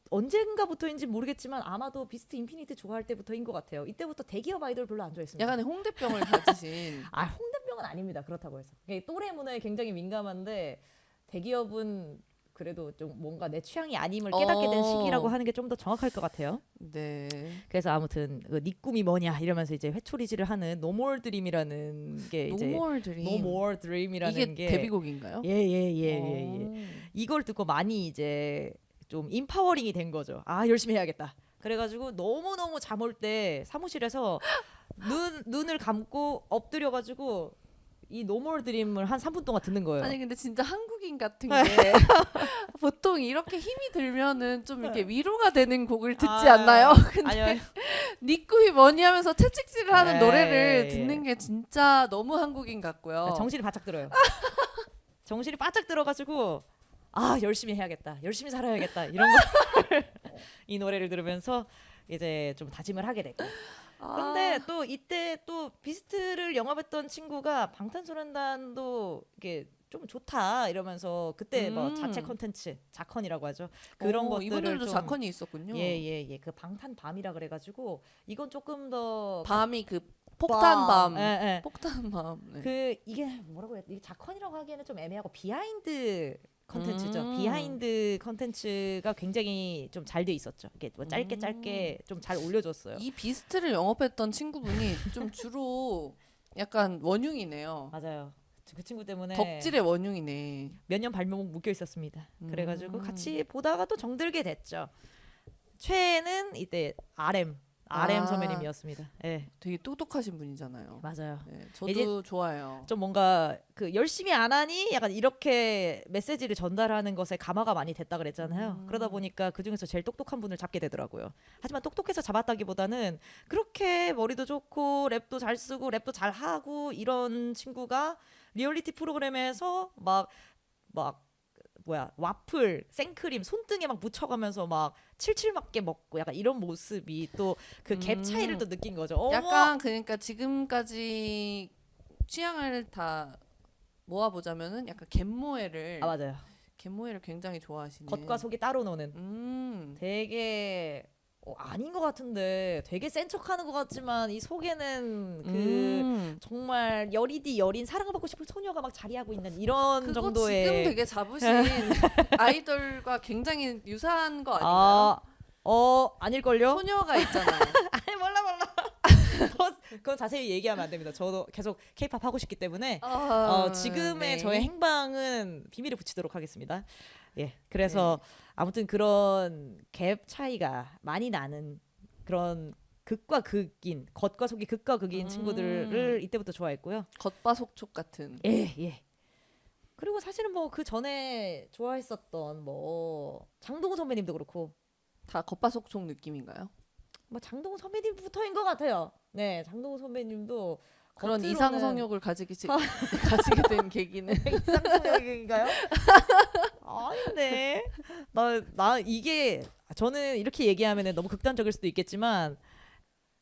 언젠가부터인지 모르겠지만 아마도 비스트 인피니트 좋아할 때부터인 것 같아요. 이때부터 대기업 아이돌 별로 안 좋아했습니다. 약간의 홍대병을 가지신 아, 홍대병은 아닙니다. 그렇다고 해서 또래 문화에 굉장히 민감한데 대기업은 그래도 좀 뭔가 내 취향이 아님을 깨닫게 된 시기라고 하는 게 좀 더 정확할 것 같아요. 네. 그래서 아무튼 네 꿈이 뭐냐 이러면서 이제 회초리질을 하는 No More Dream이라는 게 이제 No More Dream. No More Dream이라는 이게 게 데뷔곡인가요? 예. 이걸 듣고 많이 이제 좀 인파워링이 된 거죠. 아, 열심히 해야겠다. 그래가지고 너무너무 잠 올 때 사무실에서 눈을 감고 엎드려가지고 이 No More Dream을 한 3분 동안 듣는 거예요. 아니 근데 진짜 한국인 같은 게 보통 이렇게 힘이 들면은 좀 이렇게 위로가 되는 곡을 듣지 않나요? 근데 아니요. 네 꿈이 뭐니 하면서 채찍질을 하는 네. 노래를 듣는 게 진짜 너무 한국인 같고요. 정신이 바짝 들어요. 정신이 바짝 들어가지고 아, 열심히 해야겠다. 열심히 살아야겠다. 이런 거 이 노래를 들으면서 이제 좀 다짐을 하게 됐고. 근데 또 이때 또 비스트를 영업했던 친구가 방탄소년단도 이게 좀 좋다 이러면서 그때 뭐 자체 컨텐츠 자컨이라고 하죠. 그런 것들을 이분들도 좀 자컨이 있었군요. 예. 그 방탄 밤이라 그래가지고 이건 조금 더 밤이 그 폭탄 밤. 예. 폭탄 밤. 네. 그 이게 뭐라고 해야 돼? 이게 자컨이라고 하기에는 좀 애매하고 비하인드 컨텐츠죠. 비하인드 컨텐츠가 굉장히 좀 잘 돼 있었죠. 이게 뭐 짧게 좀 잘 올려줬어요. 이 비스트를 영업했던 친구분이 좀 주로 약간 원흉이네요. 맞아요. 그 친구 때문에 덕질의 원흉이네. 몇 년 발목 묶여 있었습니다. 그래가지고 같이 보다가 또 정들게 됐죠. 최애는 이때 RM 선배님이었습니다. 예, 되게 똑똑하신 분이잖아요. 맞아요. 네, 저도 이제 좋아해요. 좀 뭔가 그 열심히 안 하니 약간 이렇게 메시지를 전달하는 것에 감화가 많이 됐다 그랬잖아요. 그러다 보니까 그 중에서 제일 똑똑한 분을 잡게 되더라고요. 하지만 똑똑해서 잡았다기보다는 그렇게 머리도 좋고 랩도 잘 쓰고 랩도 잘 하고 이런 친구가 리얼리티 프로그램에서 막 와플, 생크림 손등에 막 묻혀가면서 막 칠칠맞게 먹고 약간 이런 모습이 또 그 갭 차이를 또 느낀 거죠. 어머! 약간 그러니까 지금까지 취향을 다 모아보자면은 약간 갯모애를 맞아요. 갯모애를 굉장히 좋아하시네. 겉과 속이 따로 노는 되게 아닌 것 같은데 되게 센 척하는 것 같지만 이 속에는 그 정말 여리디 여린 사랑받고 싶은 소녀가 막 자리하고 있는 이런 그거 정도의 지금 되게 잡으신 아이돌과 굉장히 유사한 거 아닌가요? 아닐걸요? 소녀가 있잖아요. 아니 몰라 그건 자세히 얘기하면 안 됩니다. 저도 계속 케이팝 하고 싶기 때문에 지금의 네. 저의 행방은 비밀에 붙이도록 하겠습니다. 예, 그래서 아무튼 그런 갭 차이가 많이 나는 그런 극과 극인, 겉과 속이 극과 극인 친구들을 이때부터 좋아했고요. 겉바속촉 같은. 예, 예. 그리고 사실은 뭐 그 전에 좋아했었던 뭐 장동건 선배님도 그렇고 다 겉바속촉 느낌인가요? 뭐 장동건 선배님부터인 것 같아요. 네, 장동건 선배님도 그런 겉으로는- 이상성욕을 가지게 된 계기는 이상성욕인가요? 아닌데 나 이게 저는 이렇게 얘기하면 너무 극단적일 수도 있겠지만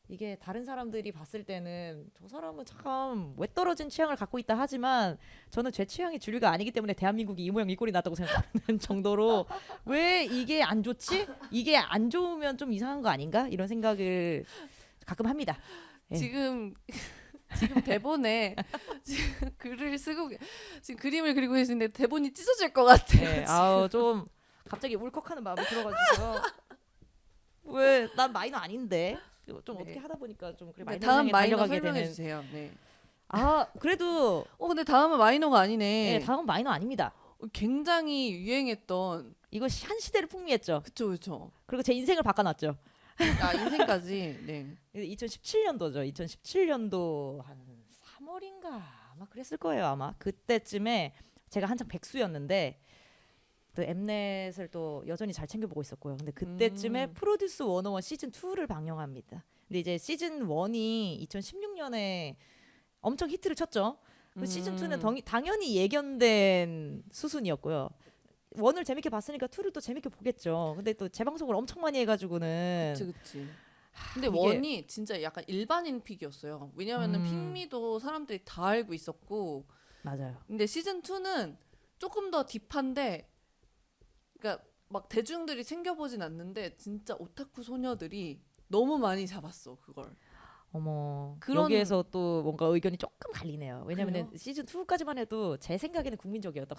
이게 다른 사람들이 봤을 때는 저 사람은 참 외떨어진 취향을 갖고 있다 하지만 저는 제 취향이 주류가 아니기 때문에 대한민국이 이 모양 이 꼴이 났다고 생각하는 정도로 왜 이게 안 좋지? 이게 안 좋으면 좀 이상한 거 아닌가? 이런 생각을 가끔 합니다. 예. 지금 대본에 지금 글을 쓰고 지금 그림을 그리고 계시는데 대본이 찢어질 것 같아요. 네, 아우 좀 갑자기 울컥하는 마음이 들어가지고요. 왜 난 마이너 아닌데 좀 네. 어떻게 하다 보니까 좀 그래 네, 마이너 다음 향해 마이너 달려가게 설명해 되는. 주세요. 네. 아 그래도 근데 다음은 마이너가 아니네. 네, 다음 마이너 아닙니다. 굉장히 유행했던 이거 한 시대를 풍미했죠. 그쵸. 그리고 제 인생을 바꿔놨죠. 아 인생까지. 네. 2017년도죠. 2017년도 한 3월인가 아마 그랬을 거예요. 아마 그때쯤에 제가 한창 백수였는데 또 엠넷을 또 여전히 잘 챙겨보고 있었고요. 근데 그때쯤에 프로듀스 101 시즌 2를 방영합니다. 근데 이제 시즌 1이 2016년에 엄청 히트를 쳤죠. 그 시즌 2는 당연히 예견된 수순이었고요. 1을 재밌게 봤으니까 2를 또 재밌게 보겠죠. 근데 또 재방송을 엄청 많이 해가지고는 그치. 근데 이게- 원이 진짜 약간 일반인 픽이었어요. 왜냐면은 픽미도 사람들이 다 알고 있었고, 맞아요. 근데 시즌 2는 조금 더 딥한데, 그러니까 막 대중들이 챙겨보진 않는데 진짜 오타쿠 소녀들이 너무 많이 잡았어 그걸. 어머 그런- 여기에서 또 뭔가 의견이 조금 갈리네요. 왜냐면은 그래요? 시즌 2까지만 해도 제 생각에는 국민적이었다고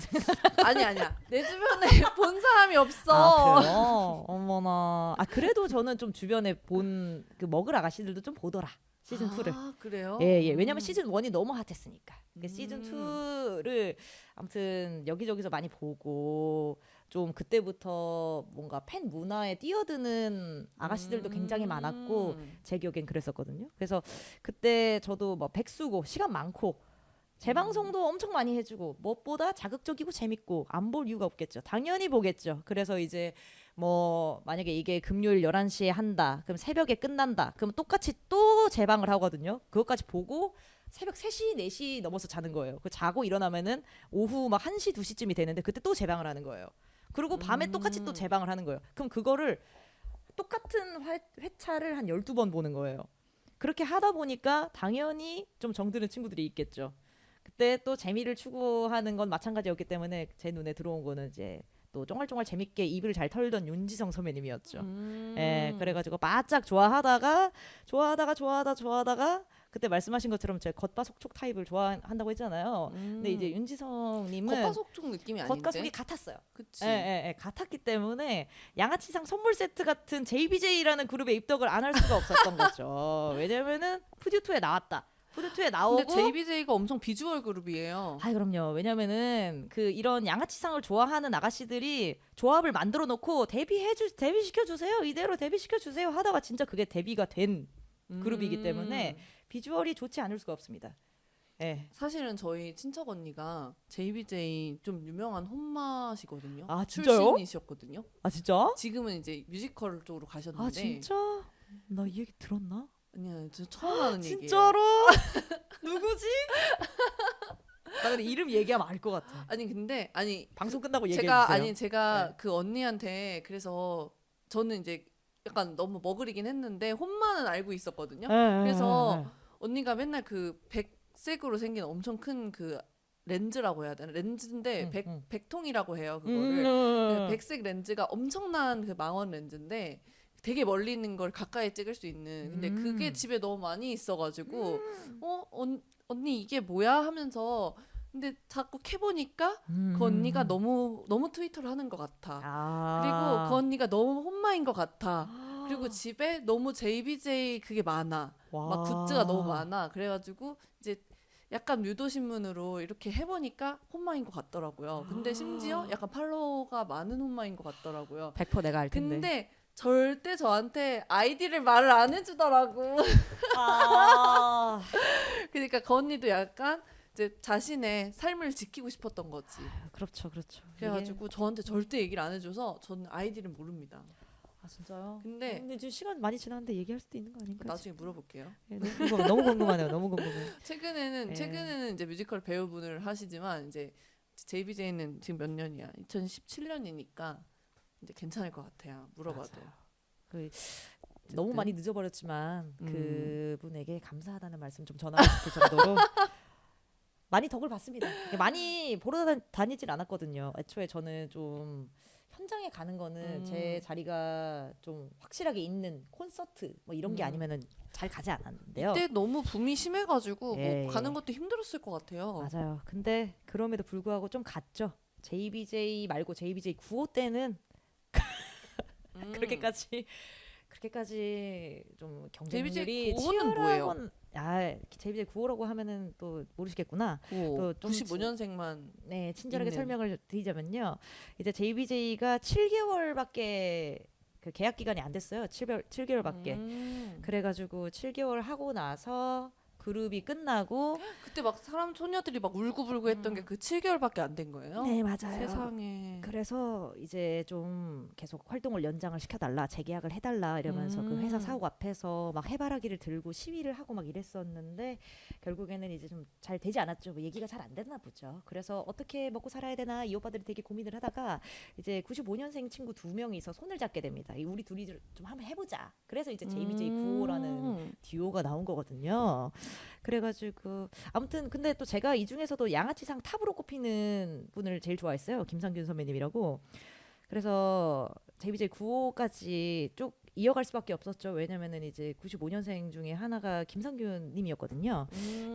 아니야. 내 주변에 본 사람이 없어. 아 그래요? 어머나. 아 그래도 저는 좀 주변에 본 그 먹을 아가씨들도 좀 보더라. 시즌 2를. 아 그래요? 예. 왜냐면 시즌 1이 너무 핫했으니까. 그러니까 시즌 음. 2를 아무튼 여기저기서 많이 보고 좀 그때부터 뭔가 팬 문화에 뛰어드는 아가씨들도 굉장히 많았고 제 기억엔 그랬었거든요. 그래서 그때 저도 뭐 백수고 시간 많고 재방송도 엄청 많이 해주고 무엇보다 자극적이고 재밌고 안 볼 이유가 없겠죠. 당연히 보겠죠. 그래서 이제 뭐 만약에 이게 금요일 11시에 한다. 그럼 새벽에 끝난다. 그럼 똑같이 또 재방을 하거든요. 그것까지 보고 새벽 3시, 4시 넘어서 자는 거예요. 그 자고 일어나면은 오후 막 1시, 2시쯤이 되는데 그때 또 재방을 하는 거예요. 그리고 밤에 똑같이 또 재방을 하는 거예요. 그럼 그거를 똑같은 회차를 한 12번 보는 거예요. 그렇게 하다 보니까 당연히 좀 정드는 친구들이 있겠죠. 그때 또 재미를 추구하는 건 마찬가지였기 때문에 제 눈에 들어온 거는 이제 또 쫑알쫑알 재밌게 입을 잘 털던 윤지성 선배님이었죠. 예, 그래가지고 바짝 좋아하다가 그때 말씀하신 것처럼 제가 겉바속촉 타입을 좋아한다고 했잖아요. 근데 이제 윤지성님은 겉바속촉 느낌이 아닌데. 겉과 속이 같았어요. 그치. 예, 같았기 때문에 양아치상 선물 세트 같은 JBJ라는 그룹에 입덕을 안 할 수가 없었던 거죠. 왜냐면은 푸듀2에 나왔다. 푸듀2에 나오고 근데 JBJ가 엄청 비주얼 그룹이에요. 아 그럼요. 왜냐면은 그 이런 양아치상을 좋아하는 아가씨들이 조합을 만들어 놓고 데뷔시켜 주세요. 이대로 데뷔시켜 주세요 하다가 진짜 그게 데뷔가 된 그룹이기 때문에 비주얼이 좋지 않을 수가 없습니다. 예. 사실은 저희 친척 언니가 JBJ 좀 유명한 혼마시거든요. 아, 진짜요? 출신이셨거든요. 아 진짜? 지금은 이제 뮤지컬 쪽으로 가셨는데. 아 진짜? 나 이 얘기 들었나? 아니야, 저 처음 하는 얘기예요. 진짜로? 누구지? 나 근데 이름 얘기하면 알 것 같아. 아니 방송 끝나고 얘기해 제가 주세요. 제가 네. 그 언니한테 그래서 저는 이제 약간 너무 머그리긴 했는데 혼마는 알고 있었거든요. 그래서 언니가 맨날 그 백색으로 생긴 엄청 큰 그 렌즈라고 해야 되나? 렌즈인데 백통이라고 해요. 그거를. 그 백색 렌즈가 엄청난 그 망원 렌즈인데 되게 멀리 있는 걸 가까이 찍을 수 있는. 근데 그게 집에 너무 많이 있어가지고 언니 이게 뭐야 하면서 근데 자꾸 캐보니까 그 언니가 너무 트위터를 하는 것 같아. 그리고 그 언니가 너무 혼마인 것 같아. 그리고 집에 너무 JBJ 그게 많아. 막 굿즈가 너무 많아. 그래가지고 이제 약간 유도신문으로 이렇게 해보니까 혼마인 것 같더라고요. 근데 심지어 약간 팔로워가 많은 혼마인 것 같더라고요. 100% 내가 알 텐데. 근데 절대 저한테 아이디를 말을 안 해주더라고. 아, 그러니까 그 언니도 약간 이제 자신의 삶을 지키고 싶었던 거지. 그렇죠, 그렇죠. 그래가지고 저한테 절대 얘기를 안 해줘서 저는 아이디를 모릅니다. 아 진짜요? 근데 근데 지금 시간 많이 지났는데 얘기할 수도 있는 거 아닌가? 나중에 물어볼게요. 네, 너무 궁금하네요. 너무 궁금해요. 최근에는 예. 최근에는 이제 뮤지컬 배우분을 하시지만 이제 JBJ는 지금 몇 년이야? 2017년이니까 이제 괜찮을 것 같아요. 물어봐도. 맞아요. 그 너무 많이 늦어버렸지만 음. 그분에게 감사하다는 말씀 좀 전하고 싶을 정도로 많이 덕을 봤습니다. 많이 보러 다니질 않았거든요. 애초에 저는 좀 현장에 가는 거는 제 자리가 좀 확실하게 있는 콘서트 뭐 이런 게 아니면은 잘 가지 않았는데요. 그때 너무 붐이 심해가지고 예, 뭐 가는 것도 힘들었을 것 같아요. 맞아요. 근데 그럼에도 불구하고 좀 갔죠. JBJ 말고 JBJ 9호 때는 그렇게까지 좀 JBJ 경쟁률이 9호는 뭐예요? 치열하건 JBJ 9호라고 하면은 또 모르시겠구나. 또 좀 95년생만 네, 친절하게 있는. 설명을 드리자면요. 이제 JBJ가 7개월밖에 그 계약 기간이 안 됐어요. 7개월밖에. 그래가지고 7개월 하고 나서 그룹이 끝나고 그때 막 사람 소녀들이 막 울고불고 했던 게 그 7개월밖에 안 된 거예요? 네, 맞아요. 세상에. 그래서 이제 좀 계속 활동을 연장을 시켜달라, 재계약을 해달라 이러면서 그 회사 사옥 앞에서 막 해바라기를 들고 시위를 하고 막 이랬었는데 결국에는 이제 좀 잘 되지 않았죠. 뭐 얘기가 잘 안 됐나 보죠. 그래서 어떻게 먹고 살아야 되나 이 오빠들이 되게 고민을 하다가 이제 95년생 친구 2명이서 손을 잡게 됩니다. 우리 둘이 좀 한번 해보자. 그래서 이제 JBJ 9호라는 듀오가 나온 거거든요. 그래가지고 아무튼 근데 또 제가 이 중에서도 양아치상 탑으로 꼽히는 분을 제일 좋아했어요. 김상균 선배님이라고. 그래서 JBJ 9호까지 쭉 이어갈 수밖에 없었죠. 왜냐면은 이제 95년생 중에 하나가 김상균 님이었거든요.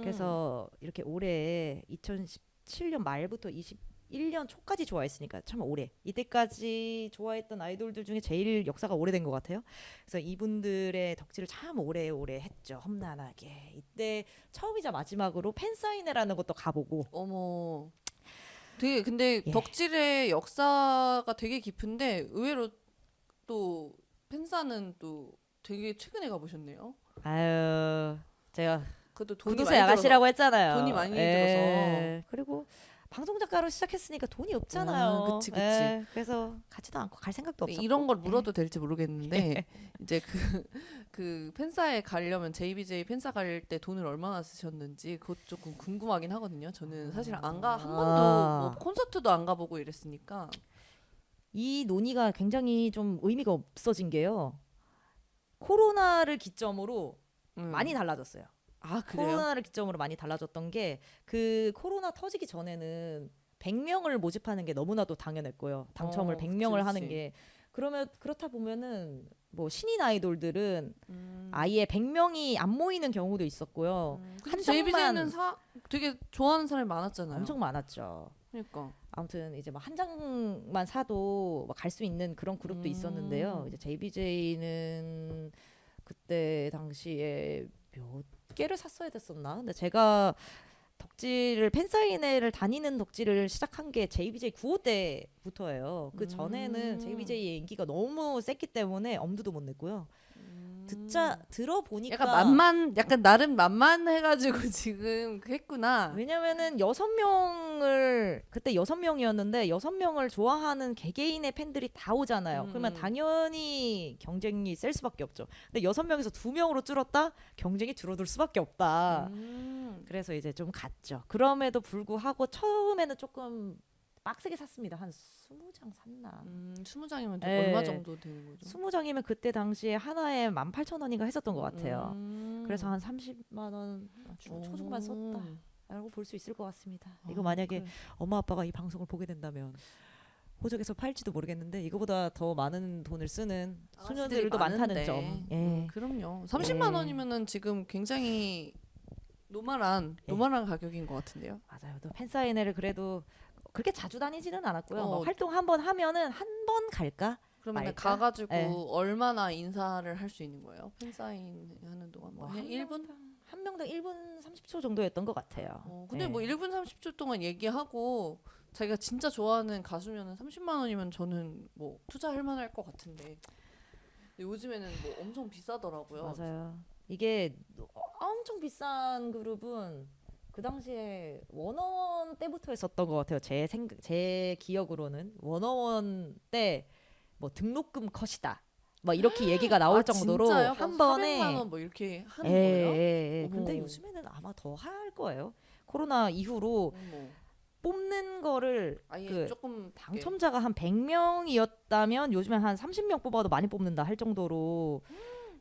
그래서 이렇게 올해 2017년 말부터 21년 초까지 좋아했으니까 참 오래. 이때까지 좋아했던 아이돌들 중에 제일 역사가 오래된 것 같아요. 그래서 이분들의 덕질을 참 오래오래 했죠. 험난하게. 이때 처음이자 마지막으로 팬사인회라는 것도 가보고. 어머. 되게 근데 예. 덕질의 역사가 되게 깊은데 의외로 또 팬사는 또 되게 최근에 가보셨네요. 아유 제가 그래도 돈이 구두쇠 많이 아가씨라고 했잖아요. 돈이 많이 예. 그리고 방송 작가로 시작했으니까 돈이 없잖아요. 그치, 그치. 예. 그래서 가지도 않고 갈 생각도 없었고. 이런 걸 물어도 될지 모르겠는데 이제 그 팬사에 가려면 JBJ 팬사 갈 때 돈을 얼마나 쓰셨는지 그것 조금 궁금하긴 하거든요. 저는 사실 한 번도 뭐 콘서트도 안 가보고 이랬으니까. 이 논의가 굉장히 좀 의미가 없어진 게요. 코로나를 기점으로 많이 달라졌어요. 아 그래요? 코로나를 기점으로 많이 달라졌던 게 그 코로나 터지기 전에는 100명을 모집하는 게 너무나도 당연했고요. 당첨을 100명을 그치, 하는 그치. 게 그러면 그렇다 보면은 뭐 신인 아이돌들은 아예 100명이 안 모이는 경우도 있었고요. 한 JBJ는 장만 되게 좋아하는 사람이 많았잖아요. 엄청 많았죠. 그러니까. 아무튼 이제 막 한 장만 사도 갈 수 있는 그런 그룹도 있었는데요. 이제 JBJ는 그때 당시에 몇 개를 샀어야 됐었나? 근데 제가 덕질을 팬사인회를 다니는 덕질을 시작한 게 JBJ 9호 때부터예요. 그 전에는 JBJ의 인기가 너무 셌기 때문에 엄두도 못 냈고요. 들어보니까 약간 나름 만만해가지고 지금 했구나. 왜냐면은 6명을 그때 6명이었는데 6명을 좋아하는 개개인의 팬들이 다 오잖아요. 그러면 당연히 경쟁이 셀 수밖에 없죠. 근데 6명에서 2명으로 줄었다? 경쟁이 줄어들 수밖에 없다. 그래서 이제 좀 갔죠. 그럼에도 불구하고 처음에는 조금 빡세게 샀습니다. 한 20장 샀나? 20장이면 네. 얼마 정도 되는 거죠? 20장이면 그때 당시에 하나에 18,000원인가 했었던 것 같아요. 그래서 한 30만 원 초중반 썼다. 라고 볼 수 있을 것 같습니다. 이거 만약에 그래. 엄마 아빠가 이 방송을 보게 된다면 호적에서 팔지도 모르겠는데 이거보다 더 많은 돈을 쓰는 소녀들도 많다는 점. 예. 그럼요. 30만 예. 원이면은 지금 굉장히 노멀한 가격인 것 같은데요. 맞아요. 또 팬사인회를 그래도 그렇게 자주 다니지는 않았고요. 어. 뭐 활동 한 번 하면은 한 번 갈까? 그러면 말까? 가가지고 네. 얼마나 인사를 할 수 있는 거예요? 팬사인 하는 동안 뭐 그냥 1분? 한 명당 1분 30초 정도였던 것 같아요. 근데 네. 뭐 1분 30초 동안 얘기하고 자기가 진짜 좋아하는 가수면은 30만 원이면 저는 뭐 투자할 만할 것 같은데 근데 요즘에는 뭐 엄청 비싸더라고요. 맞아요. 이게 엄청 비싼 그룹은 그 당시에 워너원 때부터 했었던 것 같아요. 제 기억으로는 워너원 때 뭐 등록금 컷이다. 막 이렇게 얘기가 나올 정도로 진짜요? 한 400만 번에 원 뭐 이렇게 하는 거예요? 예. 근데 어머. 요즘에는 아마 더 할 거예요. 코로나 이후로 어머. 뽑는 거를 아예 그 조금 당첨자가 한 100명이었다면 요즘에 한 30명 뽑아도 많이 뽑는다 할 정도로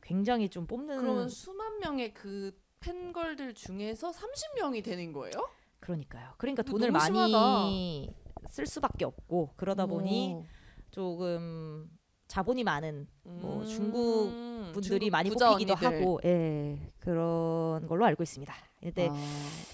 굉장히 좀 뽑는 그러면 수만 명의 그 팬걸들 중에서 30명이 되는 거예요? 그러니까요. 그러니까 이거 돈을 너무 많이 쓸 수밖에 없고 그러다 보니 어머. 조금 자본이 많은 뭐 중국 분들이 중국 많이 부자 뽑히기도 언니들. 하고 그런 걸로 알고 있습니다. 근데 아.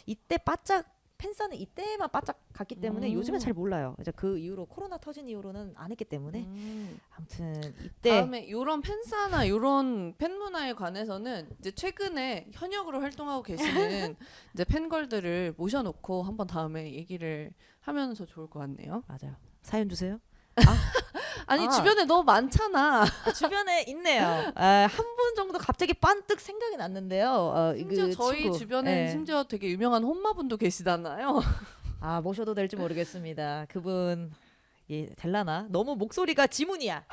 이때 바짝 팬사는 이때만 바짝 갔기 때문에 요즘엔 음. 잘 몰라요. 이제 그 이후로 코로나 터진 이후로는 안 했기 때문에 음. 아무튼 이때 다음에 요런 팬사나 요런 팬 문화에 관해서는 이제 최근에 현역으로 활동하고 계시는 이제 팬걸들을 모셔놓고 한번 다음에 얘기를 하면서 좋을 것 같네요. 맞아요. 사연 주세요. 아니 아. 주변에 너무 많잖아. 주변에 있네요. 한 분 정도 갑자기 빤뜩 생각이 났는데요. 심지어 그 저희 친구. 주변에는 예. 심지어 되게 유명한 혼마분도 계시잖아요. 아 모셔도 될지 모르겠습니다. 그분 될라나? 너무 목소리가 지문이야.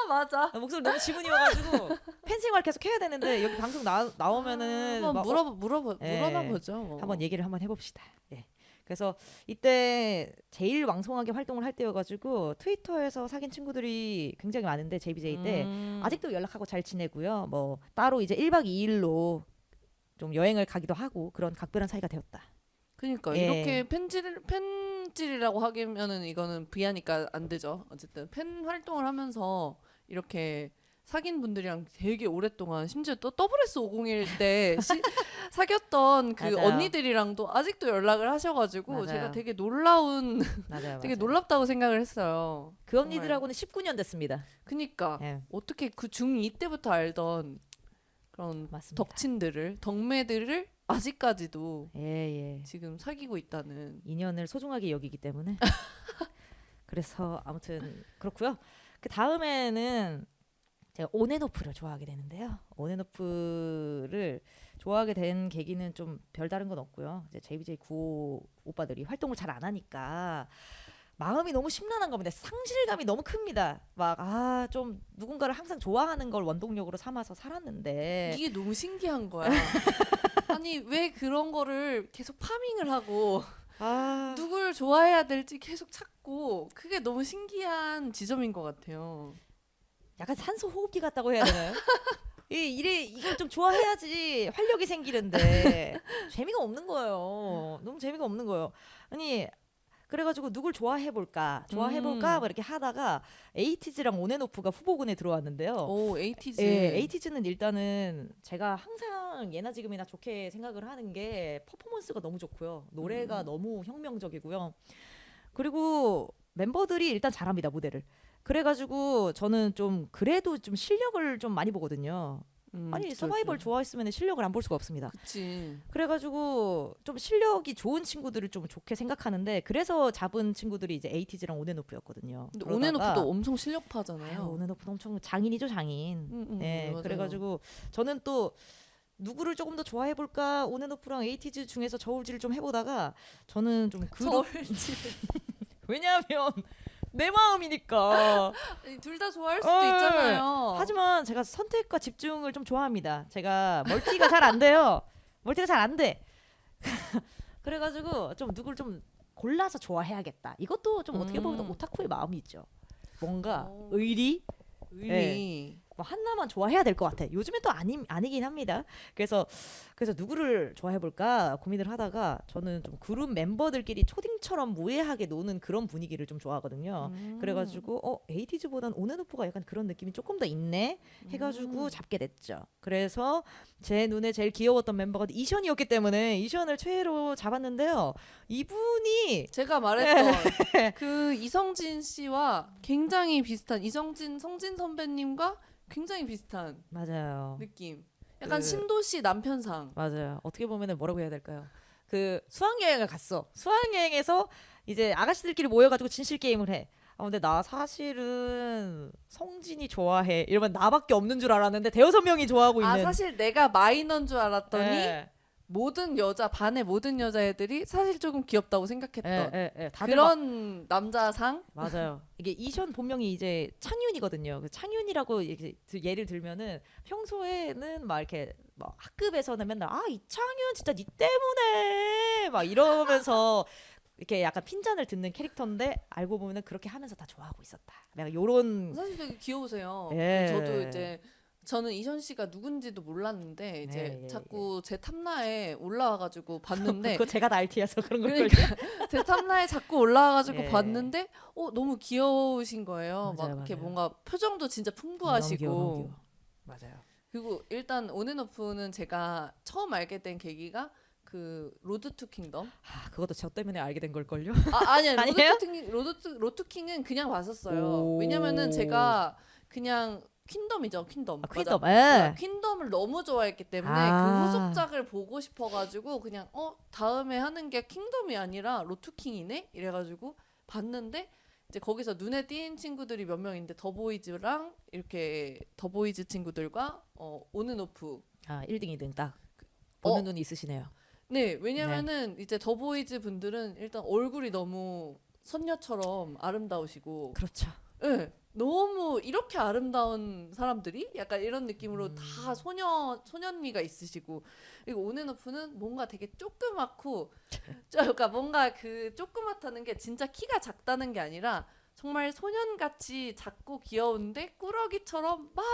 맞아. 목소리 너무 지문이어가지고 팬 생활 계속 해야 되는데 여기 방송 나오면은 한번 막, 물어봐 예. 보죠. 뭐. 한번 얘기를 한번 해봅시다. 예. 그래서 이때 제일 왕성하게 활동을 할 때여가지고 트위터에서 사귄 친구들이 굉장히 많은데 JBJ 때 아직도 연락하고 잘 지내고요. 뭐 따로 이제 1박 2일로 좀 여행을 가기도 하고 그런 각별한 사이가 되었다. 그러니까 예. 이렇게 팬질이라고 하기면은 이거는 V하니까 안 되죠. 어쨌든 팬 활동을 하면서 이렇게 사귄 분들이랑 되게 오랫동안 심지어 또 WS501 때 사귀었던 그 맞아요. 언니들이랑도 아직도 연락을 하셔가지고 맞아요. 제가 되게 놀라운 맞아요. 되게 맞아요. 놀랍다고 생각을 했어요. 그 언니들하고는 19년 됐습니다. 그니까 예. 어떻게 그 중2 때부터 알던 그런 맞습니다. 덕매들을 아직까지도 예. 지금 사귀고 있다는. 인연을 소중하게 여기기 때문에 그래서 아무튼 그렇고요. 그 다음에는 제가 온앤오프를 좋아하게 되는데요. 온앤오프를 좋아하게 된 계기는 좀 별다른 건 없고요. 이제 JBJ 95 오빠들이 활동을 잘 안 하니까 마음이 너무 심란한 겁니다. 상실감이 너무 큽니다. 막 좀 누군가를 항상 좋아하는 걸 원동력으로 삼아서 살았는데 이게 너무 신기한 거야. 아니 왜 그런 거를 계속 파밍을 하고 누굴 좋아해야 될지 계속 찾고 그게 너무 신기한 지점인 것 같아요. 약간 산소 호흡기 같다고 해야 되나요? 이걸 좀 좋아해야지 활력이 생기는데 재미가 없는 거예요. 너무 재미가 없는 거예요. 아니 그래가지고 누굴 좋아해볼까 막 이렇게 하다가 에이티즈랑 온앤오프가 후보군에 들어왔는데요. 오 에이티즈. 예, 에이티즈는 일단은 제가 항상 예나 지금이나 좋게 생각을 하는 게 퍼포먼스가 너무 좋고요. 노래가 너무 혁명적이고요. 그리고 멤버들이 일단 잘합니다, 무대를. 그래가지고 저는 좀 그래도 좀 실력을 좀 많이 보거든요. 아니 그쵸, 서바이벌 그쵸. 좋아했으면 실력을 안 볼 수가 없습니다. 그치. 그래가지고 좀 실력이 좋은 친구들을 좀 좋게 생각하는데 그래서 잡은 친구들이 이제 에이티즈랑 온앤오프였거든요. 근데 온앤오프도 엄청 실력파잖아요. 온앤오프는 엄청 장인이죠, 장인. 네, 맞아요. 그래가지고 저는 또 누구를 조금 더 좋아해 볼까 온앤오프랑 에이티즈 중에서 저울질을 좀 해보다가 저는 좀 저울질. 왜냐하면 내 마음이니까. 둘 다 좋아할 수도 있잖아요. 하지만 제가 선택과 집중을 좀 좋아합니다. 제가 멀티가 잘 안 돼요. 멀티가 잘 안 돼. 그래가지고 좀 누굴 좀 골라서 좋아해야겠다. 이것도 좀 어떻게 보면 오타쿠의 마음이 있죠. 뭔가 의리. 의리. 뭐 한나만 좋아해야 될 것 같아. 요즘엔 또 아니긴 합니다. 그래서 누구를 좋아해 볼까 고민을 하다가 저는 좀 그룹 멤버들끼리 초딩처럼 무해하게 노는 그런 분위기를 좀 좋아하거든요. 그래가지고 에이티즈보단 온앤오프가 약간 그런 느낌이 조금 더 있네 해가지고 잡게 됐죠. 그래서 제 눈에 제일 귀여웠던 멤버가 이션이었기 때문에 이션을 최애로 잡았는데요. 이분이 제가 말했던 그 이성진 씨와 굉장히 비슷한 성진 선배님과 굉장히 비슷한 맞아요. 느낌. 약간 그- 신도시 남편상. 맞아요. 어떻게 보면은 뭐라고 해야 될까요? 그 수학여행을 갔어. 수학여행에서 이제 아가씨들끼리 모여가지고 진실 게임을 해. 근데 나 사실은 성진이 좋아해. 이러면 나밖에 없는 줄 알았는데 대여섯 명이 좋아하고 있는. 사실 내가 마이너인 줄 알았더니 예, 반의 모든 여자애들이 사실 조금 귀엽다고 생각했던 다들 막- 그런 남자상. 맞아요. 이게 이션 본명이 이제 창윤이거든요. 그 창윤이라고 이렇게 예를 들면은 평소에는 막 이렇게 막 학급에서는 맨날 이창윤 진짜 니 때문에 막 이러면서 이렇게 약간 핀잔을 듣는 캐릭터인데 알고 보면은 그렇게 하면서 다 좋아하고 있었다. 내가 요런 사실 되게 귀여우세요. 예. 저도 이제 저는 이션 씨가 누군지도 몰랐는데 이제 예. 자꾸 제 탑라에 올라와가지고 봤는데 그거 제가 다 RT여서 그런 걸 그러니까 제 탑라에 자꾸 올라와가지고 예. 봤는데 너무 귀여우신 거예요. 막 맞아요, 이렇게 맞아요. 뭔가 표정도 진짜 너무 풍부하시고. 귀여워, 너무 귀여워. 맞아요. 그리고 일단 온앤오프는 제가 처음 알게 된 계기가 그 로드 투 킹덤. 그것도 저 때문에 알게 된 걸걸요? 아니야. 아니에요? 로드투킹은 그냥 봤었어요. 오. 왜냐면은 제가 그냥 퀸덤이죠. 퀸덤. 퀸덤. 맞아. 예. 퀸덤을 너무 좋아했기 때문에 아. 그 후속작을 보고 싶어가지고 그냥 다음에 하는 게 킹덤이 아니라 로투킹이네 이래가지고 봤는데 이제 거기서 눈에 띈 친구들이 몇 명인데 더보이즈랑 이렇게 더보이즈 친구들과 온앤오프. 1등 2등 딱 보는 눈이 있으시네요. 네, 왜냐면은 이제 더보이즈 분들은 일단 얼굴이 너무 선녀처럼 아름다우시고, 그렇죠. 네, 너무 이렇게 아름다운 사람들이 약간 이런 느낌으로 다 소년미가 있으시고, 그리고 온앤오프는 뭔가 되게 조그맣고, 그러니까 뭔가 그 조그맣다는 게 진짜 키가 작다는 게 아니라 정말 소년같이 작고 귀여운데 꾸러기처럼 막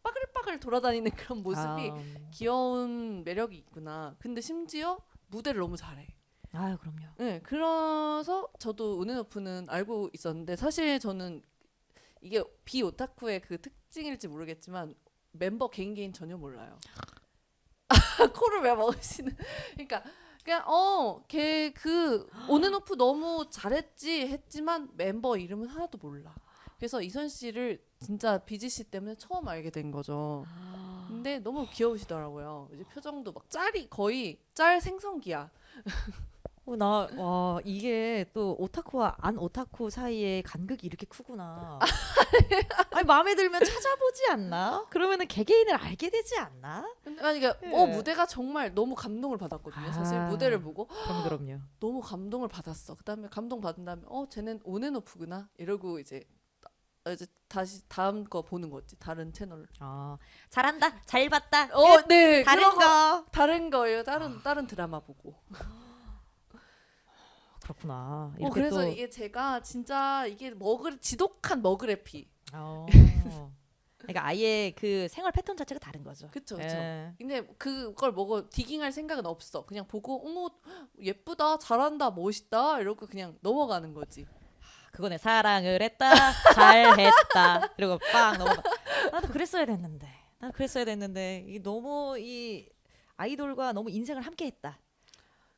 빠글빠글 돌아다니는 그런 모습이 귀여운 매력이 있구나. 근데 심지어 무대를 너무 잘해. 그럼요. 네, 그래서 저도 온앤오프는 알고 있었는데 사실 저는 이게 비오타쿠의 그 특징일지 모르겠지만 멤버 개인 전혀 몰라요. 코를 왜 먹으시는? 그러니까 그냥 걔 그 온앤오프 너무 잘했지 했지만 멤버 이름은 하나도 몰라. 그래서 이선 씨를 진짜 비지 씨 때문에 처음 알게 된 거죠. 근데 너무 귀여우시더라고요. 이제 표정도 막 거의 짤 생성기야. 이게 또 오타쿠와 안 오타쿠 사이에 간극이 이렇게 크구나. 아니 마음에 들면 찾아보지 않나? 그러면은 개개인을 알게 되지 않나? 그러니까 예. 무대가 정말 너무 감동을 받았거든요. 사실 아. 무대를 보고 그럼요. 너무 감동을 받았어. 그다음에 감동 받은 다음에 쟤는 온앤오프구나 이러고 이제 다시 다음 거 보는 거지. 다른 채널. 잘한다. 잘 봤다. 네. 다른 그런 거. 다른 거예요. 다른 드라마 보고. 그렇구나. 이렇게 그래서 또 이게 제가 진짜 이게 지독한 머그래피. 그러니까 아예 그 생활 패턴 자체가 다른 거죠. 그쵸. 예. 근데 그걸 디깅할 생각은 없어. 그냥 보고 예쁘다, 잘한다, 멋있다 이러고 그냥 넘어가는 거지. 그거네. 사랑을 했다. 잘했다. 이러고 빵 넘어가. 나도 그랬어야 됐는데 이게 너무 이 아이돌과 너무 인생을 함께했다.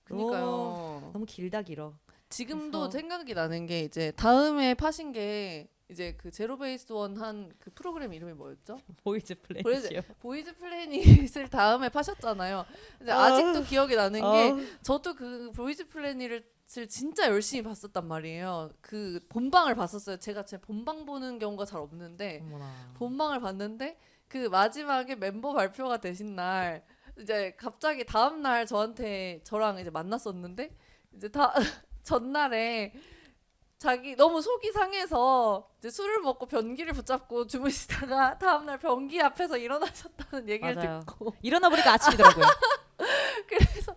그러니까요. 너무 길다 길어. 지금도 그래서- 생각이 나는 게 이제 다음에 파신 게 이제 그 제로베이스 원 한 그 프로그램 이름이 뭐였죠? 보이즈 플래닛이요. 보이즈 플래닛을 다음에 파셨잖아요. 근데 아직도 기억이 나는 게 저도 그 보이즈 플래닛을 진짜 열심히 봤었단 말이에요. 그 본방을 봤었어요. 제가 제 본방 보는 경우가 잘 없는데 어머나. 본방을 봤는데 그 마지막에 멤버 발표가 되신 날 이제 갑자기 다음 날 저랑 이제 만났었는데 이제 전날에 자기 너무 속이 상해서 이제 술을 먹고 변기를 붙잡고 주무시다가 다음날 변기 앞에서 일어나셨다는 얘기를 맞아요. 듣고 일어나 보니까 아침이더라고요. 그래서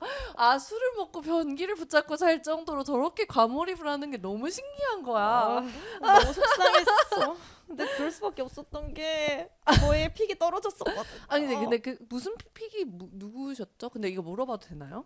술을 먹고 먹고 변기를 붙잡고 잘 정도로 저렇게 과몰입을 하는 게 너무 신기한 거야. 너무 속상했어. 근데 그럴 수밖에 없었던 게 저의 픽이 떨어졌었거든. 아니 근데 그 무슨 픽이 누구셨죠? 근데 이거 물어봐도 되나요?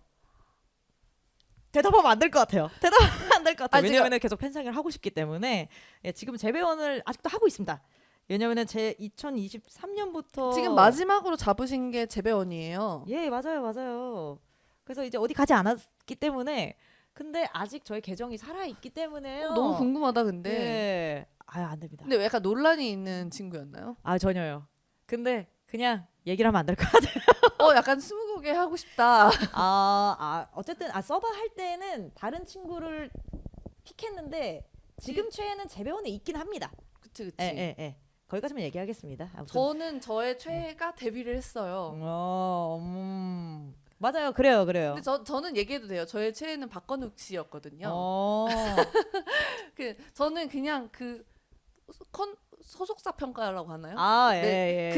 대답하면 안 될 것 같아요. 대답하면 안 될 것 같아요. 아, 왜냐면은 계속 팬사인회를 하고 싶기 때문에 예, 지금 재배원을 아직도 하고 있습니다. 왜냐면은 제 2023년부터 지금 마지막으로 잡으신 게 재배원이에요. 예 맞아요. 그래서 이제 어디 가지 않았기 때문에 근데 아직 저희 계정이 살아 있기 때문에요. 너무 궁금하다 근데. 예. 아유 안 됩니다. 근데 왜 약간 논란이 있는 친구였나요? 아 전혀요. 근데 그냥 얘기를 하면 안 될 것 같아요. 약간 스무고개 하고 싶다. 어쨌든 서버 할 때는 다른 친구를 픽했는데 지금 최애는 재배원에 있긴 합니다. 그치. 예. 거기까지만 얘기하겠습니다. 아무튼. 저는 저의 최애가 데뷔를 했어요. 맞아요. 그래요. 근데 저는 얘기해도 돼요. 저의 최애는 박건욱 씨였거든요. 저는 그냥 그 소속사 평가라고 하나요? 예.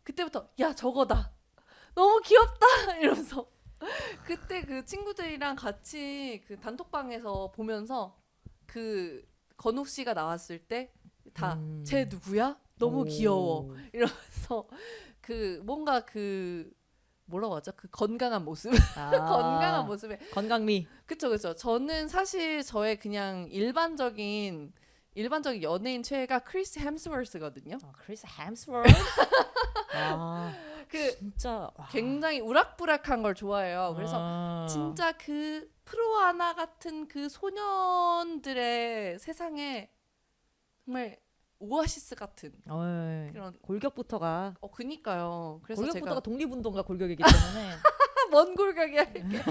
그때부터 야 저거다. 너무 귀엽다 이러면서 그때 그 친구들이랑 같이 그 단톡방에서 보면서 그 건욱 씨가 나왔을 때 다 쟤 누구야? 너무 귀여워 이러면서 그 뭔가 그 뭐라고 하죠? 그 건강한 모습 건강한 모습에 건강미. 그쵸. 저는 사실 저의 그냥 일반적인 연예인 최애가 크리스 햄스워스거든요. 크리스 햄스워스. 그 진짜 굉장히 우락부락한 걸 좋아해요. 그래서 진짜 그 프로아나 같은 그 소년들의 세상에 정말 오아시스 같은 그런 골격부터가 그니까요. 그래서 골격부터가 제가 독립운동가 골격이기 때문에 먼 골격이야 이게.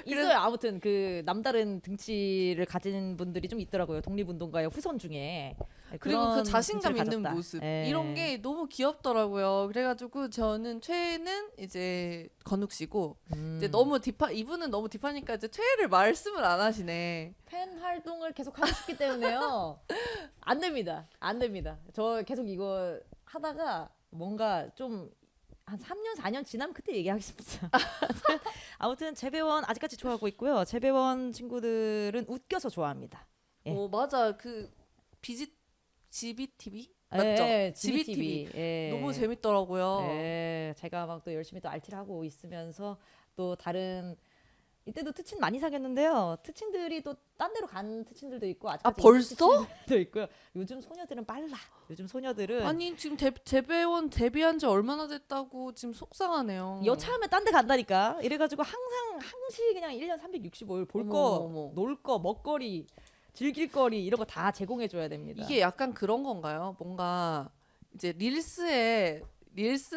있어요. 아무튼 그 남다른 등치를 가진 분들이 좀 있더라고요. 독립운동가의 후손 중에. 그리고 그 그런 자신감 등치를 있는 가졌다. 모습 예. 이런 게 너무 귀엽더라고요. 그래가지고 저는 최애는 이제 건욱 씨고 이제 너무 이분은 너무 딥하니까 이제 최애를 말씀을 안 하시네. 팬 활동을 계속 하고 싶기 때문에요. 안 됩니다. 저 계속 이거 하다가 뭔가 좀 한 3년 4년 지나면 그때 얘기하겠습니다. 아무튼 재배원 아직까지 좋아하고 있고요. 재배원 친구들은 웃겨서 좋아합니다. 예. 맞아. 그 GBTV 맞죠? 예, GBTV 예. 너무 재밌더라고요. 예, 제가 막 또 열심히 또 알티를 하고 있으면서 또 다른 이때도 특친 많이 사귀었는데요. 특친들이 또 딴 데로 간 특친들도 있고 아직까지 벌써? 특친들도 있고요. 요즘 소녀들은 빨라. 요즘 소녀들은 아니 지금 재배원 데뷔한 지 얼마나 됐다고 지금 속상하네요. 여차하면 딴 데 간다니까. 이래가지고 항시 그냥 1년 365일 볼 거, 놀 거, 먹거리, 즐길 거리 이런 거 다 제공해줘야 됩니다. 이게 약간 그런 건가요? 뭔가 이제 릴스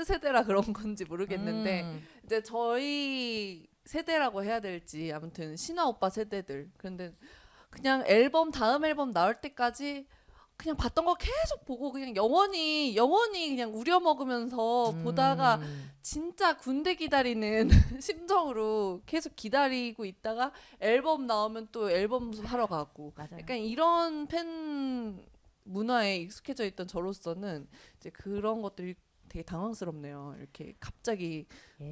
세대라 그런 건지 모르겠는데 이제 저희 세대라고 해야 될지 아무튼 신화 오빠 세대들 그런데 그냥 다음 앨범 나올 때까지 그냥 봤던 거 계속 보고 그냥 영원히 그냥 우려먹으면서 보다가 진짜 군대 기다리는 심정으로 계속 기다리고 있다가 앨범 나오면 또 앨범 하러 가고 맞아요. 약간 이런 팬 문화에 익숙해져 있던 저로서는 이제 그런 것들이 되게 당황스럽네요. 이렇게 갑자기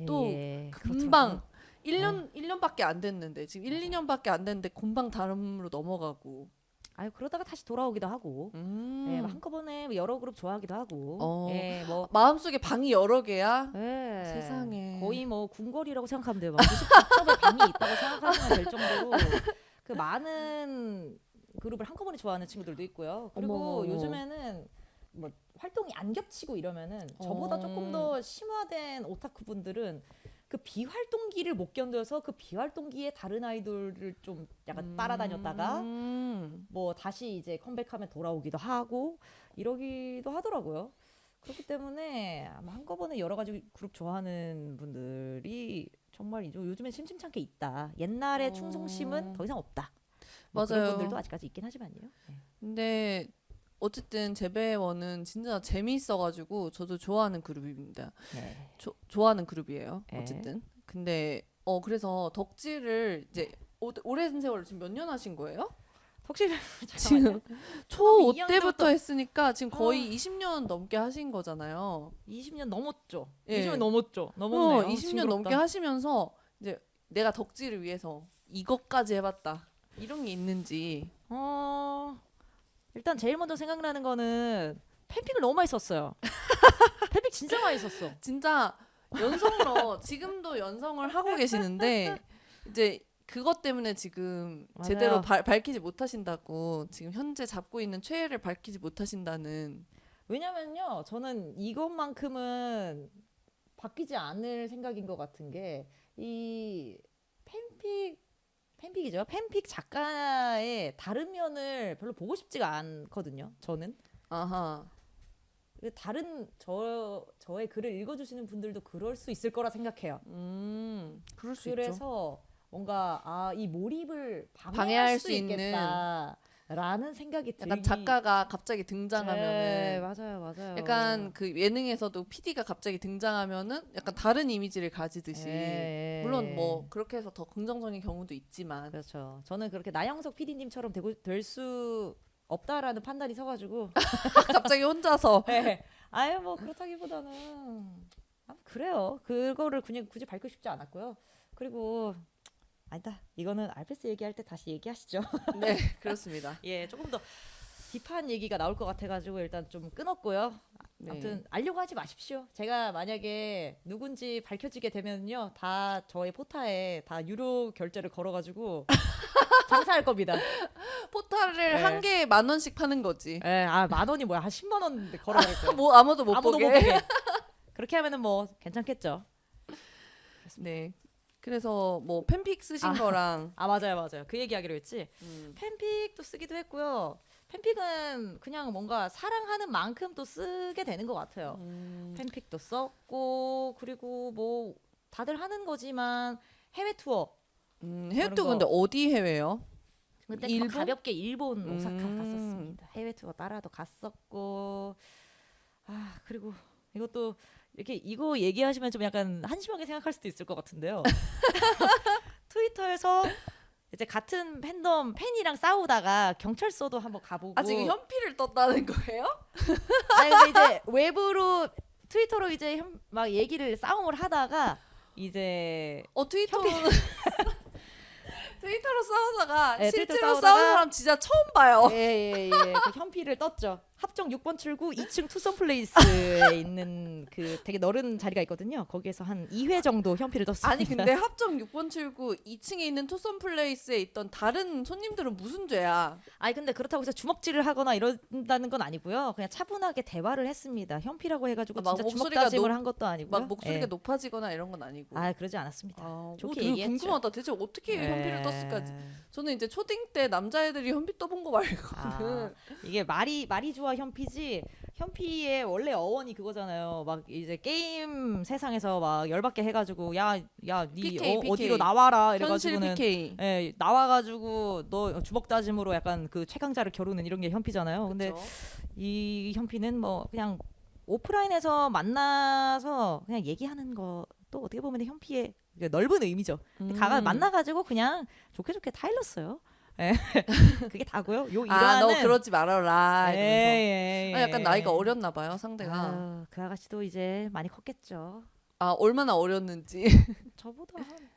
또 금방 1년밖에 안 됐는데 지금 1, 2년밖에 안 됐는데 금방 다름으로 넘어가고 아유 그러다가 다시 돌아오기도 하고 예, 한꺼번에 여러 그룹 좋아하기도 하고 예, 뭐 마음속에 방이 여러 개야? 예, 세상에 거의 뭐 궁궐이라고 생각하면 돼요. 막 99첩의 방이 있다고 생각하시면 될 정도로 그 많은 그룹을 한꺼번에 좋아하는 친구들도 있고요. 그리고 어머. 요즘에는 뭐 활동이 안 겹치고 이러면은 저보다 조금 더 심화된 오타쿠 분들은 그 비활동기를 못 견뎌서 그 비활동기에 다른 아이돌을 좀 약간 따라다녔다가 뭐 다시 이제 컴백하면 돌아오기도 하고 이러기도 하더라고요. 그렇기 때문에 아마 한꺼번에 여러 가지 그룹 좋아하는 분들이 정말 요즘엔 심심찮게 있다. 옛날의 충성심은 더 이상 없다. 뭐 맞아요. 그런 분들도 아직까지 있긴 하지만요. 네. 근데 어쨌든 재배원은 진짜 재미있어가지고 저도 좋아하는 그룹입니다. 네. 좋아하는 그룹이에요. 네. 어쨌든 근데 그래서 덕질을 이제 오랜 세월 지금 몇 년 하신 거예요? 덕질을 지금 초5 2학년 때부터 때부터 했으니까 지금 거의 20년 넘게 하신 거잖아요. 20년 넘었죠. 예. 20년 넘었죠. 넘었네요. 20년 넘게 하시면서 이제 내가 덕질을 위해서 이것까지 해봤다 이런 게 있는지. 일단 제일 먼저 생각나는 거는 팬픽을 너무 많이 썼어요. 팬픽 진짜 많이 썼어. 진짜 연성으로 지금도 연성을 하고 계시는데 이제 그것 때문에 지금 맞아요. 제대로 밝히지 못하신다고, 지금 현재 잡고 있는 최애를 밝히지 못하신다는. 왜냐면요, 저는 이것만큼은 바뀌지 않을 생각인 것 같은 게 이 팬픽이죠. 팬픽 작가의 다른 면을 별로 보고 싶지가 않거든요. 저는 아하. 다른 저의 글을 읽어주시는 분들도 그럴 수 있을 거라 생각해요. 그럴 수 있죠. 그래서 뭔가 이 몰입을 방해할 방해할 수 수 있는 있겠다라는 생각이 들기. 약간 작가가 갑자기 네, 등장하면은 맞아요. 약간 그 예능에서도 PD가 갑자기 등장하면은 약간 다른 이미지를 가지듯이. 예. 물론 뭐 그렇게 해서 더 긍정적인 경우도 있지만. 그렇죠. 저는 그렇게 나영석 PD님처럼 될 수 없다라는 판단이 서가지고 갑자기 혼자서. 네. 아유 뭐 그렇다기보다는 그래요. 그거를 그냥 굳이 밝히고 싶지 않았고요. 그리고 아니다. 이거는 알페스 얘기할 때 다시 얘기하시죠. 네, 그렇습니다. 예, 조금 더 딥한 얘기가 나올 것 같아가지고 일단 좀 끊었고요. 네. 아무튼 알려고 하지 마십시오. 제가 만약에 누군지 밝혀지게 되면요, 다 저의 포타에 다 유료 결제를 걸어가지고 장사할 겁니다. 포탈을 네. 한 개에 10,000원씩 파는 거지. 예, 10,000원이 뭐야? 한 10만 원 걸어갈 거예요. 뭐 아무도 못 아무도 보게. 못 보게. 그렇게 하면은 뭐 괜찮겠죠. 네. 그래서 뭐 팬픽 쓰신 거랑 맞아요. 그 얘기하기로 했지. 음, 팬픽도 쓰기도 했고요. 팬픽은 그냥 뭔가 사랑하는 만큼 또 쓰게 되는 것 같아요. 팬픽도 썼고, 그리고 뭐 다들 하는 거지만 해외 투어. 해외 투어. 거. 근데 어디 해외요? 그때 일본? 가볍게 일본 오사카 음. 갔었습니다. 해외 투어 따라도 갔었고, 그리고 이것도 이렇게 이거 얘기하시면 좀 약간 한심하게 생각할 수도 있을 것 같은데요. 트위터에서 이제 같은 팬이랑 싸우다가 경찰서도 한번 가보고. 아, 지금 현피를 떴다는 거예요? 아니 근데 이제 외부로 트위터로 이제 막 얘기를 싸움을 하다가 이제 트위터로 트위터로 싸우다가 네, 실제로 트위터 싸우다가- 싸운 사람 진짜 처음 봐요. 예, 그 현피를 떴죠. 합정 6번 출구 2층 투썸 플레이스에 있는 그 되게 넓은 자리가 있거든요. 거기에서 한 2회 정도 현피를 떴습니다. 아니 근데 합정 6번 출구 2층에 있는 투썸 플레이스에 있던 다른 손님들은 무슨 죄야? 아니 근데 그렇다고 해서 주먹질을 하거나 이런다는 건 아니고요. 그냥 차분하게 대화를 했습니다. 현피라고 해가지고 막 진짜 주먹 목소리가 다짐을 한 것도 아니고요. 막 목소리가 예. 높아지거나 이런 건 아니고. 그러지 않았습니다. 좋게 되게 얘기했죠. 궁금하다. 대체 어떻게 현피를 떴을까지. 저는 이제 초딩 때 남자애들이 현피 떠본 거 말고는. 이게 말이 좋아 현피지. 현피의 원래 어원이 그거잖아요. 막 이제 게임 세상에서 막 열받게 해가지고 니 PK. 어디로 나와라 현실 이래가지고는 PK. 예, 나와가지고 너 주먹 다짐으로 약간 그 최강자를 겨루는 이런 게 현피잖아요. 근데 그쵸? 이 현피는 뭐 그냥 오프라인에서 만나서 그냥 얘기하는 것도 어떻게 보면 현피의 넓은 의미죠. 만나가지고 그냥 좋게 타일렀어요. 예. 그게 다고요. 요 일화는 너 그러지 말아라. 이러면서. 예. 약간 나이가 어렸나 봐요, 상대가. 그 아가씨도 이제 많이 컸겠죠. 얼마나 어렸는지. 저보다 한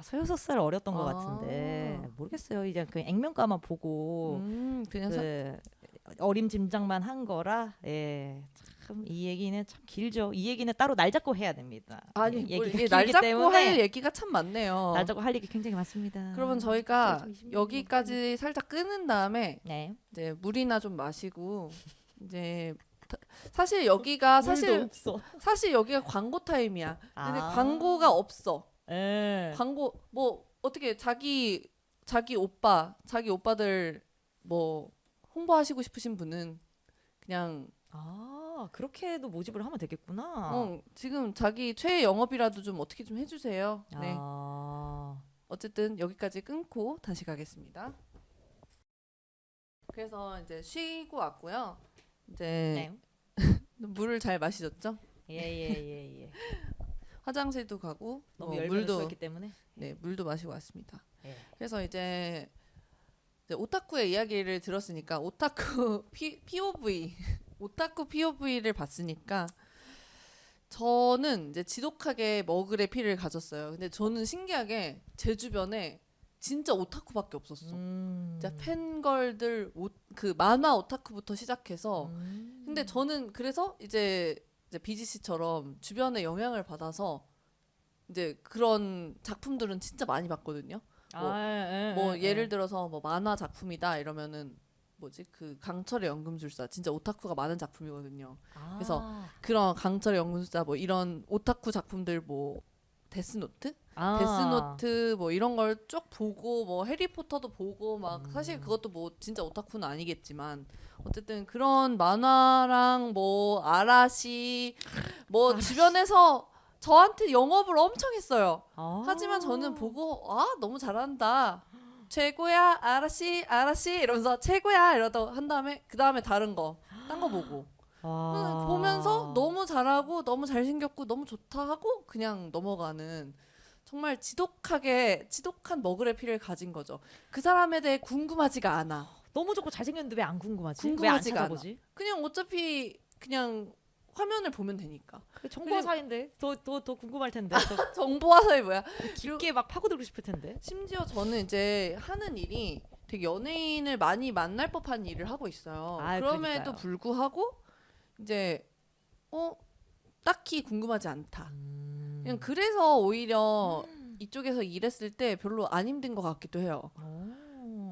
5-6살 어렸던 것 같은데 모르겠어요. 이제 그 액면가만 보고 그냥 그 어림짐작만 한 거라. 예. 참 이 얘기는 참 길죠. 이 얘기는 따로 날 잡고 해야 됩니다. 아니 얘기가 뭐 이게 길기 날 잡고 때문에 할 얘기가 참 많네요. 날 잡고 할 얘기 굉장히 많습니다. 그러면 저희가 2020 여기까지 살짝 끊은 다음에 네. 이제 물이나 좀 마시고 이제 사실 여기가 물도 없어. 사실 여기가 광고 타임이야. 근데 아. 광고가 없어. 예. 광고 뭐 어떻게 자기 오빠들 뭐 홍보하시고 싶으신 분은 그냥 그렇게도 모집을 하면 되겠구나. 지금 자기 최애 영업이라도 좀 어떻게 좀 해주세요. 네. 어쨌든 여기까지 끊고 다시 가겠습니다. 그래서 이제 쉬고 왔고요. 이제 물을 잘 마시셨죠? 예. 화장실도 가고 너무 열변을 쏘였기 때문에. 네, 물도 마시고 왔습니다. 예. 그래서 이제 오타쿠의 이야기를 들었으니까 오타쿠 POV 오타쿠 POV를 봤으니까 저는 이제 지독하게 머글의 피를 가졌어요. 근데 저는 신기하게 제 주변에 진짜 오타쿠밖에 없었어. 진짜 팬걸들 그 만화 오타쿠부터 시작해서. 근데 저는 그래서 이제 BGC처럼 주변에 영향을 받아서 이제 그런 작품들은 진짜 많이 봤거든요. 뭐 예를 들어서 뭐 만화 작품이다 이러면은 뭐지 그 강철의 연금술사 진짜 오타쿠가 많은 작품이거든요. 그래서 그런 강철의 연금술사 뭐 이런 오타쿠 작품들 뭐 데스노트? 데스노트 뭐 이런 걸 쭉 보고 뭐 해리포터도 보고 막 사실 그것도 뭐 진짜 오타쿠는 아니겠지만 어쨌든 그런 만화랑 뭐 아라시 뭐 주변에서 저한테 영업을 엄청 했어요. 하지만 저는 보고 너무 잘한다. 최고야 아라시 이러면서 최고야 이러다 한 다음에 그 다음에 다른 거 딴 거 보고 보면서 너무 잘하고 너무 잘생겼고 너무 좋다 하고 그냥 넘어가는 정말 지독한 머글의 피를 가진 거죠. 그 사람에 대해 궁금하지가 않아. 너무 좋고 잘생겼는데 왜 안 궁금하지? 궁금하지가 왜 안 찾아보지? 그냥 어차피 그냥 화면을 보면 되니까. 정보사인데 더 궁금할 텐데. 더 정보화사이 뭐야? 깊게 막 파고들고 싶을 텐데. 심지어 저는 이제 하는 일이 되게 연예인을 많이 만날 법한 일을 하고 있어요. 그럼에도 그러니까요. 불구하고 이제 딱히 궁금하지 않다. 그냥 그래서 오히려 이쪽에서 일했을 때 별로 안 힘든 것 같기도 해요.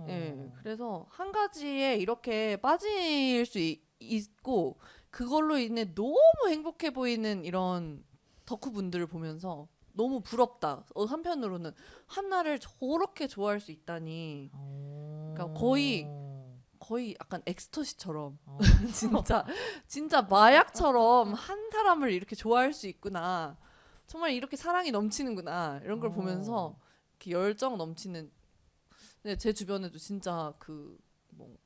네, 그래서 한 가지에 이렇게 빠질 수 있고 그걸로 인해 너무 행복해 보이는 이런 덕후분들을 보면서 너무 부럽다. 한편으로는 한나를 저렇게 좋아할 수 있다니. 그러니까 거의 약간 엑스터시처럼 진짜 마약처럼 한 사람을 이렇게 좋아할 수 있구나. 정말 이렇게 사랑이 넘치는구나. 이런 걸 보면서 이렇게 열정 넘치는. 근데 제 주변에도 진짜 그 뭐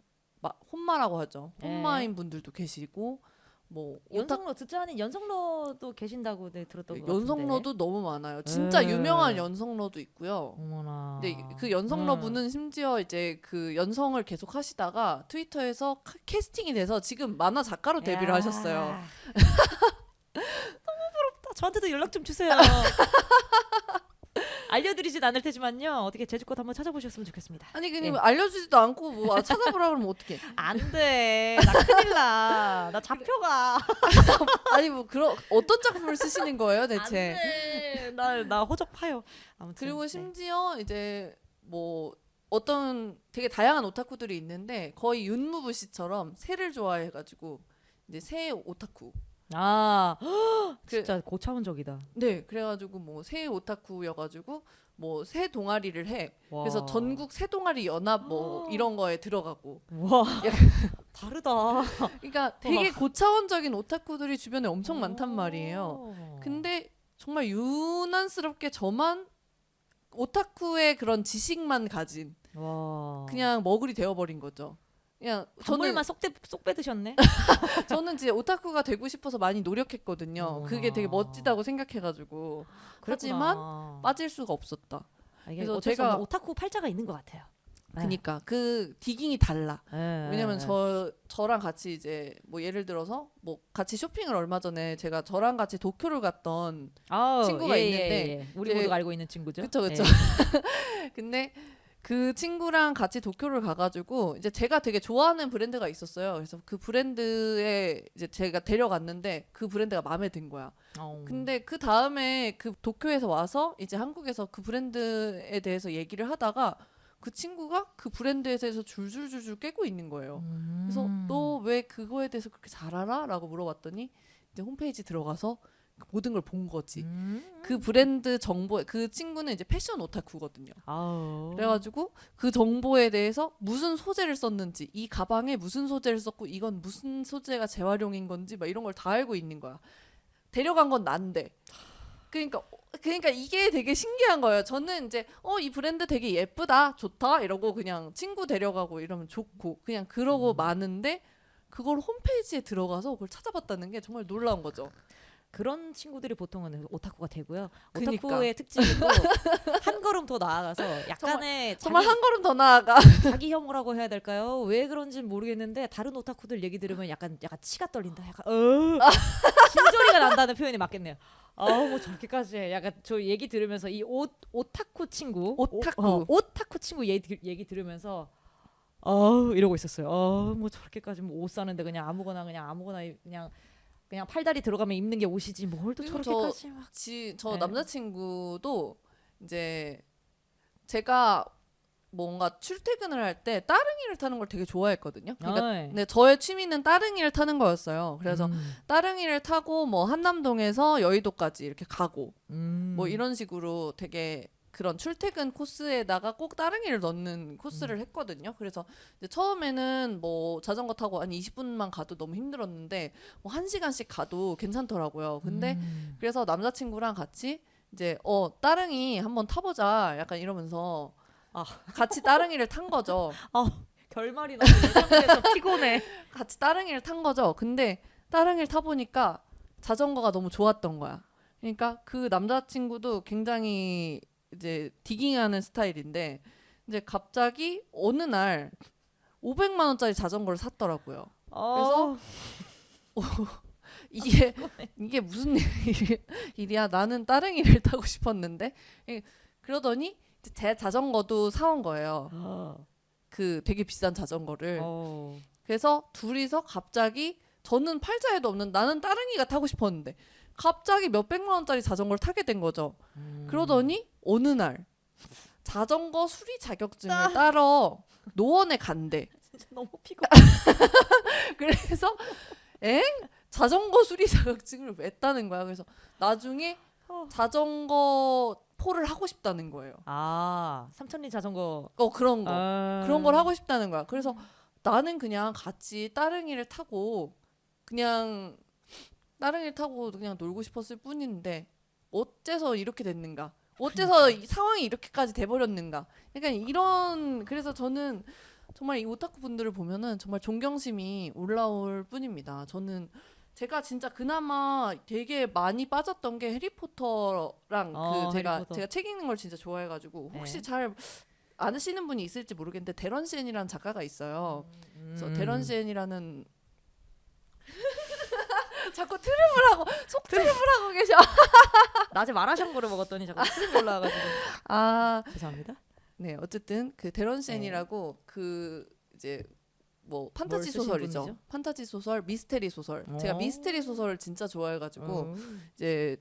혼마라고 하죠. 혼마인 분들도 계시고 뭐 연성로 듣지 않은 연성로도 계신다고 들었던 것 같은데. 연성러도 너무 많아요. 진짜 유명한 연성러도 있고요. 어머나. 근데 그 연성러 분은 심지어 이제 그 연성을 계속 하시다가 트위터에서 캐스팅이 돼서 지금 만화 작가로 데뷔를 하셨어요. 너무 부럽다. 저한테도 연락 좀 주세요. 알려드리진 않을 테지만요. 어떻게 제주껏 한번 찾아보셨으면 좋겠습니다. 아니 그냥 알려주지도 않고 뭐 찾아보라 그러면 어떡해. 안 돼. 나 큰일 나. 나 잡혀가. 아니 뭐 그런 어떤 작품을 쓰시는 거예요 대체. 안 돼. 나 호적파요. 아무튼. 그리고 심지어 이제 뭐 어떤 되게 다양한 오타쿠들이 있는데 거의 윤무부 씨처럼 새를 좋아해가지고 이제 새 오타쿠. 진짜 고차원적이다. 네, 그래가지고 뭐 새 오타쿠여가지고 뭐 새 동아리를 해. 와. 그래서 전국 새 동아리 연합 뭐 이런 거에 들어가고. 와. 다르다. 그러니까 되게 고차원적인 오타쿠들이 주변에 엄청 많단 말이에요. 근데 정말 유난스럽게 저만 오타쿠의 그런 지식만 가진 그냥 머글이 되어버린 거죠. 그냥 단물만 쏙 빼드셨네. 저는 이제 오타쿠가 되고 싶어서 많이 노력했거든요. 그게 되게 멋지다고 생각해가지고. 하지만 빠질 수가 없었다. 그래서 제가 오타쿠 팔자가 있는 것 같아요. 그니까 그 디깅이 달라. 네. 왜냐면 저랑 같이 이제 뭐 예를 들어서 뭐 같이 쇼핑을 얼마 전에 제가 저랑 같이 도쿄를 갔던 친구가 있는데 우리 모두가 알고 있는 친구죠. 그쵸. 근데 그 친구랑 같이 도쿄를 가가지고 이제 제가 되게 좋아하는 브랜드가 있었어요. 그래서 그 브랜드에 이제 제가 데려갔는데 그 브랜드가 마음에 든 거야. 근데 그 다음에 그 도쿄에서 와서 이제 한국에서 그 브랜드에 대해서 얘기를 하다가 그 친구가 그 브랜드에 대해서 줄줄줄줄 깨고 있는 거예요. 그래서 너 왜 그거에 대해서 그렇게 잘 알아? 라고 물어봤더니 이제 홈페이지 들어가서 모든 걸 본 거지. 그 브랜드 정보, 그 친구는 이제 패션 오타쿠거든요. 그래가지고 그 정보에 대해서 무슨 소재를 썼는지, 이 가방에 무슨 소재를 썼고 이건 무슨 소재가 재활용인 건지 막 이런 걸 다 알고 있는 거야. 데려간 건 난데. 그러니까 이게 되게 신기한 거예요. 저는 이제 이 브랜드 되게 예쁘다, 좋다 이러고 그냥 친구 데려가고 이러면 좋고 그냥 그러고 마는데 그걸 홈페이지에 들어가서 그걸 찾아봤다는 게 정말 놀라운 거죠. 그런 친구들이 보통은 오타쿠가 되고요. 그니까. 오타쿠의 특징이 또 한 걸음 더 나아가서 약간의 정말 자기, 한 걸음 더 나아가. 자기 혐오라고 해야 될까요? 왜 그런지는 모르겠는데 다른 오타쿠들 얘기 들으면 약간 치가 떨린다. 약간 진저리가 난다는 표현이 맞겠네요. 뭐 저렇게까지 해. 약간 저 얘기 들으면서 이 오타쿠 친구 오타쿠 친구 얘기 들으면서 이러고 있었어요. 뭐 저렇게까지 뭐 옷 사는데 그냥 아무거나 그냥 팔다리 들어가면 입는 게 옷이지 뭘 또 그리고 저렇게까지 막. 저 네. 남자친구도 이제 제가 뭔가 출퇴근을 할 때 따릉이를 타는 걸 되게 좋아했거든요. 그러니까 근데 저의 취미는 따릉이를 타는 거였어요. 그래서 따릉이를 타고 뭐 한남동에서 여의도까지 이렇게 가고 뭐 이런 식으로 되게 그런 출퇴근 코스에다가 꼭 따릉이를 넣는 코스를 했거든요. 그래서 이제 처음에는 뭐 자전거 타고 한 20분만 가도 너무 힘들었는데 뭐 1시간씩 가도 괜찮더라고요. 근데 그래서 남자친구랑 같이 이제 따릉이 한번 타보자 약간 이러면서 같이 따릉이를 탄 거죠. 결말이 너무 예상돼서 피곤해. 같이 따릉이를 탄 거죠. 근데 따릉이를 타보니까 자전거가 너무 좋았던 거야. 그러니까 그 남자친구도 굉장히 이제 디깅하는 스타일인데 이제 갑자기 어느 날 500만 원짜리 자전거를 샀더라고요. 그래서 이게 무슨 일이야? 나는 따릉이를 타고 싶었는데 그러더니 제 자전거도 사온 거예요. 그 되게 비싼 자전거를. 그래서 둘이서 갑자기 저는 팔자에도 없는 나는 따릉이가 타고 싶었는데 갑자기 몇백만 원짜리 자전거를 타게 된 거죠. 그러더니 어느 날 자전거 수리 자격증을 따러 노원에 간대. 진짜 너무 피곤해. 그래서 자전거 수리 자격증을 왜 따는 거야? 그래서 나중에 자전거 포를 하고 싶다는 거예요. 삼천리 자전거. 그런 걸 하고 싶다는 거야. 그래서 나는 그냥 같이 따릉이를 타고 그냥 놀고 싶었을 뿐인데 어째서 이렇게 됐는가? 어째서 이 상황이 이렇게까지 돼버렸는가? 약간 이런 그래서 저는 정말 이 오타쿠 분들을 보면은 정말 존경심이 올라올 뿐입니다. 저는 제가 진짜 그나마 되게 많이 빠졌던 게 해리포터랑 제가 책 읽는 걸 진짜 좋아해가지고 혹시 잘 아시는 분이 있을지 모르겠는데 데런 시엔이라는 작가가 있어요. 그래서 데런 시엔이라는 자꾸 트름을 하고 속 트름을 하고 계셔. 낮에 마라샹궈를 먹었더니 자꾸 트름이 올라와가지고. 죄송합니다. 네, 어쨌든 그 데런 시엔이라고 그 이제 뭐 판타지 소설이죠. 분이죠? 판타지 소설, 미스테리 소설. 제가 미스테리 소설을 진짜 좋아해가지고 이제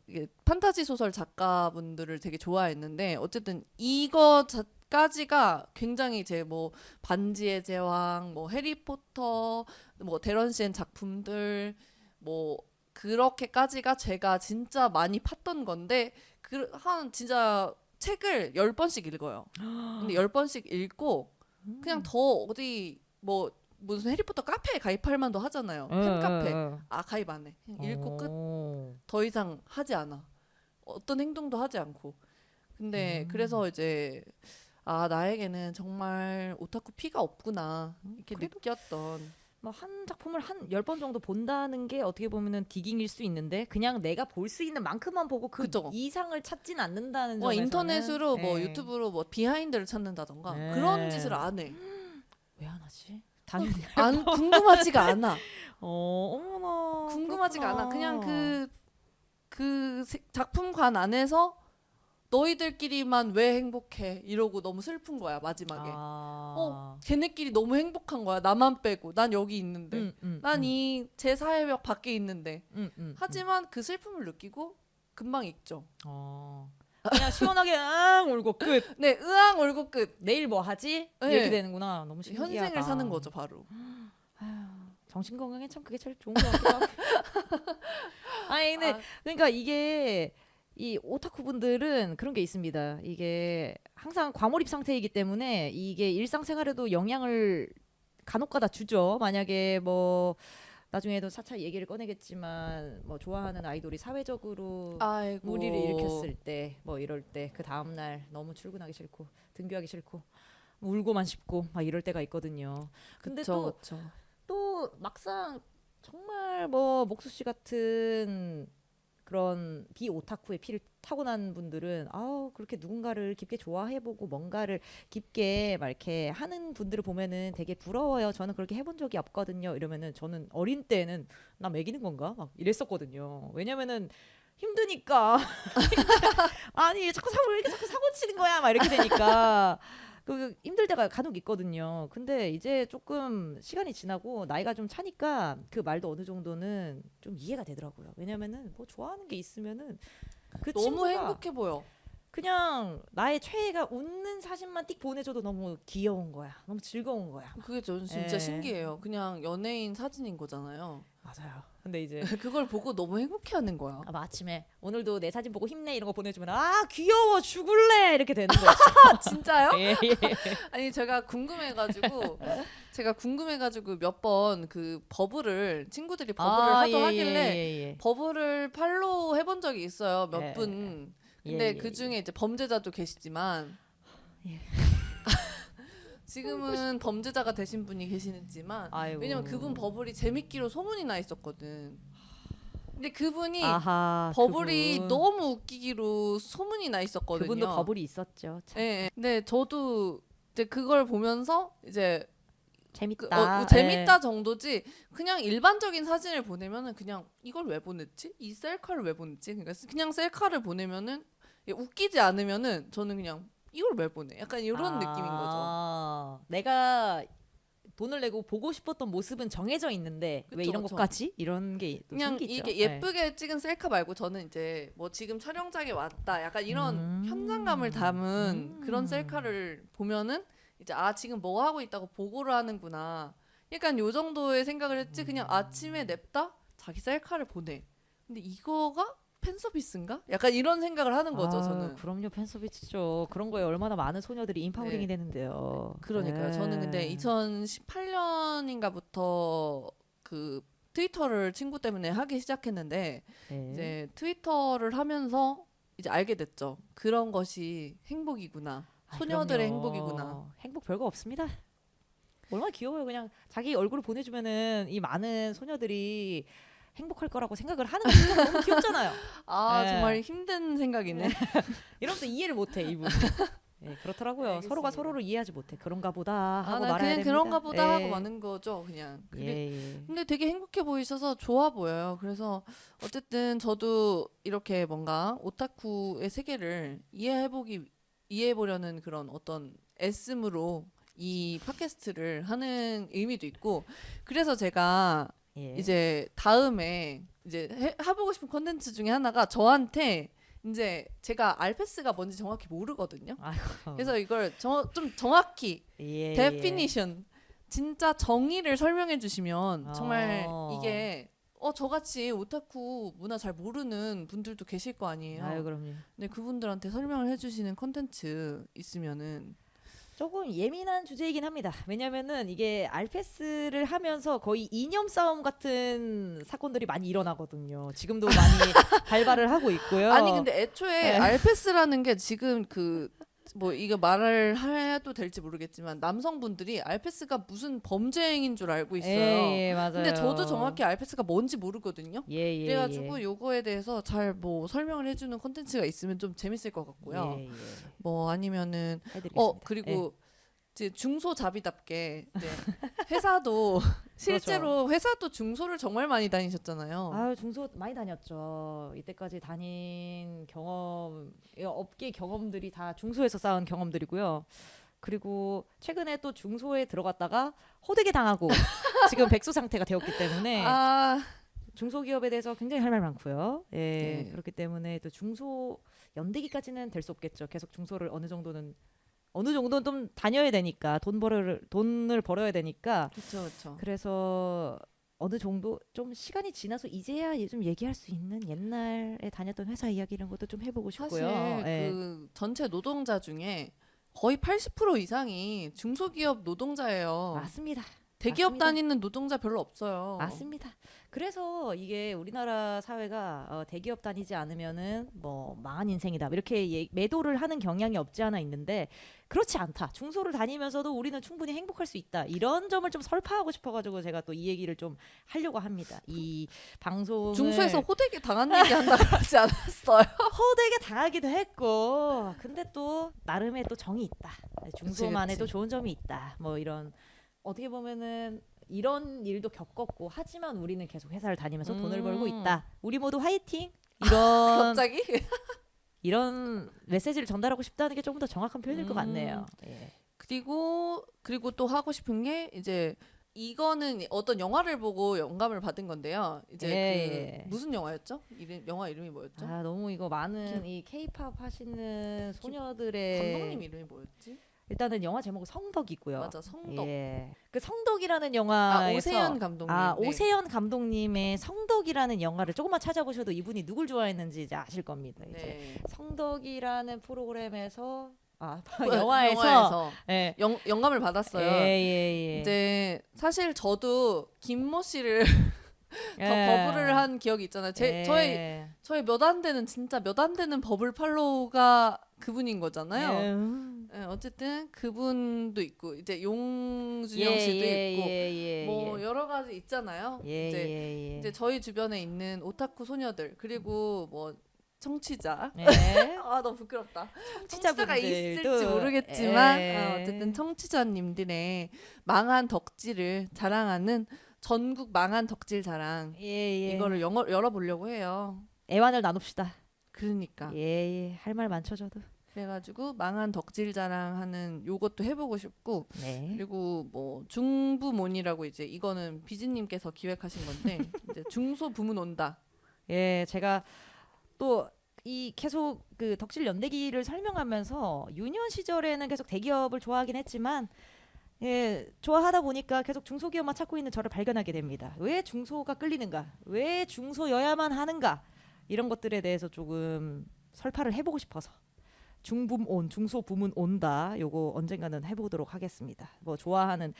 이게 판타지 소설 작가분들을 되게 좋아했는데 어쨌든 이거까지가 굉장히 제 뭐 반지의 제왕, 뭐 해리포터, 뭐 데런 시엔 작품들 뭐 그렇게까지가 제가 진짜 많이 팠던 건데 진짜 책을 10번씩 읽어요. 근데 10번씩 읽고 그냥 더 어디 뭐 무슨 해리포터 카페에 가입할 만도 하잖아요. 팬카페. 가입 안 해. 그냥 읽고 끝. 더 이상 하지 않아. 어떤 행동도 하지 않고. 근데 그래서 이제 나에게는 정말 오타쿠 피가 없구나. 이렇게 느꼈던. 뭐 한 작품을 한 10번 정도 본다는 게 어떻게 보면은 디깅일 수 있는데 그냥 내가 볼 수 있는 만큼만 보고 그 그쵸. 이상을 찾진 않는다는 점에서는 인터넷으로 뭐 유튜브로 뭐 비하인드를 찾는다던가 그런 짓을 안 해. 왜 안 하지? 당연히 안 궁금하지가 않아. 어머나 궁금하지가 그렇구나. 않아. 그냥 그 작품관 안에서 너희들끼리만 왜 행복해 이러고 너무 슬픈 거야 마지막에. 걔네끼리 너무 행복한 거야 나만 빼고. 난 여기 있는데 난 이 제 사회벽 밖에 있는데 하지만 그 슬픔을 느끼고 금방 잊죠. 그냥 시원하게 울고 끝. 네, 으앙 울고 끝. 내일 뭐 하지? 네. 이렇게 되는구나. 너무 신기하다. 현생을 사는 거죠 바로. 정신 건강에 참 그게 제일 좋은 것 같기도 하고. 근데 그러니까 이게 이 오타쿠 분들은 그런 게 있습니다. 이게 항상 과몰입 상태이기 때문에 이게 일상생활에도 영향을 간혹가다 주죠. 만약에 뭐 나중에도 차차 얘기를 꺼내겠지만 뭐 좋아하는 아이돌이 사회적으로 무리를 일으켰을 때 뭐 이럴 때 그 다음 날 너무 출근하기 싫고 등교하기 싫고 울고만 싶고 막 이럴 때가 있거든요. 근데 또 막상 정말 뭐 목수 씨 같은 그런 비오타쿠의 피를 타고난 분들은 그렇게 누군가를 깊게 좋아해보고 뭔가를 깊게 막 이렇게 하는 분들을 보면은 되게 부러워요. 저는 그렇게 해본 적이 없거든요. 이러면은 저는 어린 때는 나 매기는 건가 막 이랬었거든요. 왜냐면은 힘드니까 아니 왜 이렇게 자꾸 사고 치는 거야 막 이렇게 되니까 그 힘들 때가 간혹 있거든요. 근데 이제 조금 시간이 지나고 나이가 좀 차니까 그 말도 어느 정도는 좀 이해가 되더라고요. 왜냐면은 뭐 좋아하는 게 있으면은 그 너무 친구가 행복해 보여. 그냥 나의 최애가 웃는 사진만 띡 보내줘도 너무 귀여운 거야. 너무 즐거운 거야. 그게 저는 진짜 예. 신기해요. 그냥 연예인 사진인 거잖아요. 맞아요. 근데 이제 그걸 보고 너무 행복해하는 거야. 아침에 오늘도 내 사진 보고 힘내 이런 거 보내주면 귀여워 죽을래 이렇게 되는 거지. 아, 진짜요? 예, 예. 아니 제가 궁금해가지고 몇 번 그 버블을 친구들이 버블을 하길래 예. 버블을 팔로우 해본 적이 있어요. 몇 예. 분. 예, 근데 예, 그 중에 이제 범죄자도 계시지만 예. 지금은 범죄자가 되신 분이 계시지만 아이고. 왜냐면 그분 버블이 재밌기로 소문이 나 있었거든. 근데 그분이 아하, 버블이 그분. 너무 웃기기로 소문이 나 있었거든요. 그분도 버블이 있었죠. 참 예, 예. 근데 저도 이제 그걸 보면서 이제 재밌다. 재밌다 정도지 그냥 일반적인 사진을 보내면은 그냥 이걸 왜 보냈지? 이 셀카를 왜 보냈지? 그러니까 그냥 셀카를 보내면은 웃기지 않으면은 저는 그냥 이걸 왜 보내? 약간 이런 느낌인 거죠. 내가 돈을 내고 보고 싶었던 모습은 정해져 있는데 왜 그쵸, 이런 그쵸. 것까지? 이런 게 또 그냥 생기죠. 이게 예쁘게 찍은 셀카 말고 저는 이제 뭐 지금 촬영장에 왔다 약간 이런 현장감을 담은 그런 셀카를 보면은 이제 지금 뭐 하고 있다고 보고를 하는구나 약간 요 정도의 생각을 했지. 그냥 아침에 냅다 자기 셀카를 보내. 근데 이거가 팬 서비스인가? 약간 이런 생각을 하는 거죠. 저는. 그럼요. 팬 서비스죠. 그런 거에 얼마나 많은 소녀들이 인파우링이 네. 되는데요. 그러니까요. 네. 저는 근데 2018년인가부터 그 트위터를 친구 때문에 하기 시작했는데 네. 이제 트위터를 하면서 이제 알게 됐죠. 그런 것이 행복이구나. 소녀들의 그럼요. 행복이구나. 행복 별거 없습니다. 얼마나 귀여워요. 그냥 자기 얼굴을 보내주면은 이 많은 소녀들이 행복할 거라고 생각을 하는 거 너무 귀엽잖아요. 네. 정말 힘든 생각이네. 이러면서 이해를 못해 이분. 네, 그렇더라고요. 알겠습니다. 서로가 서로를 이해하지 못해. 그런가 보다 하고 나 말아야 그냥 됩니다. 그런가 보다 예. 하고 마는 거죠. 그냥. 예. 근데 되게 행복해 보이셔서 좋아 보여요. 그래서 어쨌든 저도 이렇게 뭔가 오타쿠의 세계를 이해해보려는 그런 어떤 애씀으로 이 팟캐스트를 하는 의미도 있고 그래서 제가 예. 이제 다음에 이제 해보고 싶은 콘텐츠 중에 하나가 저한테 이제 제가 알패스가 뭔지 정확히 모르거든요. 아이고. 그래서 이걸 좀 정확히 예, 데피니션 진짜 정의를 설명해 주시면 정말 어. 이게 저같이 오타쿠 문화 잘 모르는 분들도 계실 거 아니에요. 아유 그럼요. 근데 그분들한테 설명을 해주시는 콘텐츠 있으면은 조금 예민한 주제이긴 합니다. 왜냐면은 이게 알패스를 하면서 거의 이념 싸움 같은 사건들이 많이 일어나거든요. 지금도 많이 발발을 하고 있고요. 아니 근데 애초에 네. 알패스라는 게 지금 뭐 이거 말을 해도 될지 모르겠지만 남성분들이 알패스가 무슨 범죄 행위인 줄 알고 있어요. 예, 맞아요. 근데 저도 정확히 알패스가 뭔지 모르거든요. 예, 그래가지고 요거에 대해서 잘 뭐 설명을 해주는 콘텐츠가 있으면 좀 재밌을 것 같고요. 예. 뭐 아니면은 해드리겠습니다. 그리고 이제 중소잡이답게 이제 회사도 실제로 회사도 중소를 정말 많이 다니셨잖아요. 아유 중소 많이 다녔죠. 이때까지 다닌 경험, 업계 경험들이 다 중소에서 쌓은 경험들이고요. 그리고 최근에 또 중소에 들어갔다가 호되게 당하고 지금 백수 상태가 되었기 때문에 중소기업에 대해서 굉장히 할 말 많고요. 예, 네. 그렇기 때문에 또 중소 연대기까지는 될 수 없겠죠. 계속 중소를 어느 정도는 좀 다녀야 되니까 돈을 벌어야 되니까. 그렇죠. 그래서 어느 정도 좀 시간이 지나서 이제야 좀 얘기할 수 있는 옛날에 다녔던 회사 이야기 이런 것도 좀 해보고 싶고요. 사실 예. 그 전체 노동자 중에 거의 80% 이상이 중소기업 노동자예요. 맞습니다. 대기업 맞습니다. 다니는 노동자 별로 없어요. 맞습니다. 그래서 이게 우리나라 사회가 대기업 다니지 않으면은 뭐 망한 인생이다 이렇게 매도를 하는 경향이 없지 않아 있는데 그렇지 않다. 중소를 다니면서도 우리는 충분히 행복할 수 있다. 이런 점을 좀 설파하고 싶어가지고 제가 또 이 얘기를 좀 하려고 합니다. 이 방송을 중소에서 호되게 당한 얘기 한다 그러지 않았어요? 호되게 당하기도 했고 근데 또 나름의 또 정이 있다. 중소만의 그치. 또 좋은 점이 있다. 뭐 이런 어떻게 보면은 이런 일도 겪었고 하지만 우리는 계속 회사를 다니면서 돈을 벌고 있다. 우리 모두 화이팅. 이런 갑자기? 이런 메시지를 전달하고 싶다는 게 조금 더 정확한 표현일 것 같네요. 예. 그리고 또 하고 싶은 게 이제 이거는 어떤 영화를 보고 영감을 받은 건데요. 이제 예. 그 무슨 영화였죠? 영화 이름이 뭐였죠? 아 너무 이거 많은 이 K-팝 하시는 소녀들의 감독님 이름이 뭐였지? 일단은 영화 제목은 성덕이고요. 맞아, 성덕. 예. 그 성덕이라는 영화에서 오세연 감독님. 아 네. 오세연 감독님의 성덕이라는 영화를 조금만 찾아보셔도 이분이 누굴 좋아했는지 이제 아실 겁니다. 이제 네. 성덕이라는 프로그램에서 영화에서 영화에서 예. 영감을 받았어요. 예. 이제 사실 저도 김모 씨를 더 예. 버블을 한 기억이 있잖아요. 예. 저의 몇 안 되는 진짜 몇 안 되는 버블 팔로우가 그분인 거잖아요. 예. 네, 어쨌든 그분도 있고 이제 용준영 씨도 있고 뭐 여러 가지 있잖아요. 이제 저희 주변에 있는 오타쿠 소녀들 그리고 뭐 청취자 아 너무 부끄럽다. 청취자가 있을지 모르겠지만 어쨌든 청취자님들의 망한 덕질을 자랑하는 전국 망한 덕질 자랑 이거를 열어보려고 해요. 애환을 나눕시다. 그러니까 할 말 많죠 저도. 그래가지고 망한 덕질 자랑하는 요것도 해보고 싶고 네. 그리고 뭐 중부몬이라고 이제 이거는 비지님께서 기획하신 건데 이제 중소 부문 온다. 예, 제가 또 이 계속 그 덕질 연대기를 설명하면서 유년 시절에는 계속 대기업을 좋아하긴 했지만 좋아하다 보니까 계속 중소기업만 찾고 있는 저를 발견하게 됩니다. 왜 중소가 끌리는가? 왜 중소여야만 하는가? 이런 것들에 대해서 조금 설파를 해보고 싶어서 중부문, 중소부문 온다. 요거 언젠가는 해보도록 하겠습니다. 뭐 좋아하는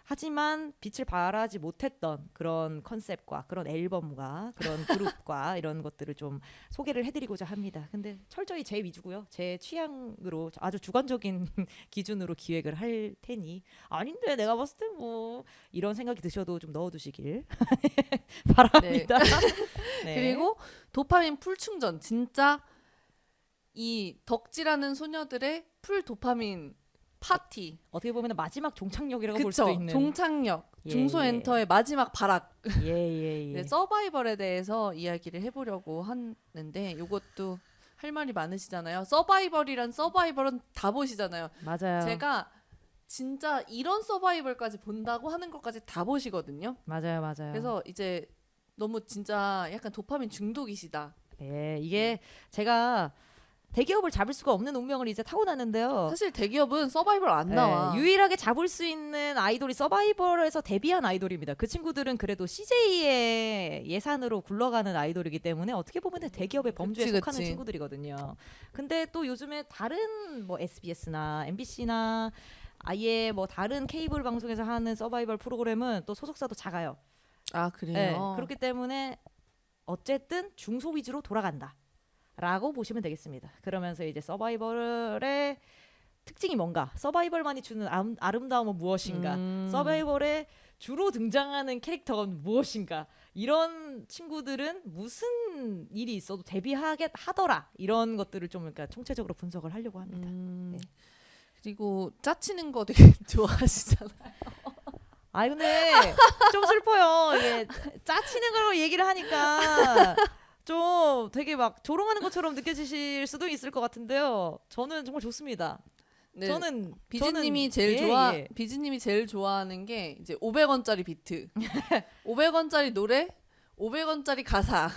하지만 빛을 발하지 못했던 그런 컨셉과 그런 앨범과 그런 그룹과 이런 것들을 좀 소개를 해드리고자 합니다. 근데 철저히 제 위주고요. 제 취향으로 아주 주관적인 기준으로 기획을 할 테니 아닌데 내가 봤을 때 뭐 이런 생각이 드셔도 좀 넣어두시길 바랍니다. 네. 그리고 도파민 풀 충전 진짜 이 덕질하는 소녀들의 풀 도파민 파티. 어떻게 보면 마지막 종착역이라고 볼 그쵸? 수도 있는 종착역. 예, 중소엔터의 마지막 발악. 예. 네, 서바이벌에 대해서 이야기를 해보려고 하는데 이것도 할 말이 많으시잖아요. 서바이벌은 다 보시잖아요. 맞아요. 제가 진짜 이런 서바이벌까지 본다고 하는 것까지 다 보시거든요. 맞아요. 그래서 이제 너무 진짜 약간 도파민 중독이시다. 예, 이게 제가 대기업을 잡을 수가 없는 운명을 이제 타고났는데요. 사실 대기업은 서바이벌 안 나와. 유일하게 잡을 수 있는 아이돌이 서바이벌에서 데뷔한 아이돌입니다. 그 친구들은 그래도 CJ의 예산으로 굴러가는 아이돌이기 때문에 어떻게 보면 대기업의 범주에 속하는 친구들이거든요. 근데 또 요즘에 다른 뭐 SBS나 MBC나 아예 뭐 다른 케이블 방송에서 하는 서바이벌 프로그램은 또 소속사도 작아요. 아 그래요? 그렇기 때문에 어쨌든 중소 위주로 돌아간다. 라고 보시면 되겠습니다. 그러면서 이제 서바이벌의 특징이 뭔가, 서바이벌만이 주는 아름다움은 무엇인가, 서바이벌에 주로 등장하는 캐릭터는 무엇인가, 이런 친구들은 무슨 일이 있어도 데뷔하더라, 이런 것들을 좀 그러니까 총체적으로 분석을 하려고 합니다. 네. 그리고 짜치는 거 되게 좋아하시잖아요. 아 근데 좀 슬퍼요. 이게 짜치는 걸로 얘기를 하니까 좀 되게 막 조롱하는 것처럼 느껴지실 수도 있을 것 같은데요. 저는 정말 좋습니다. 네, 저는 비지님이 제일 좋아하는 게 이제 500원짜리 비트, 500원짜리 노래, 500원짜리 가사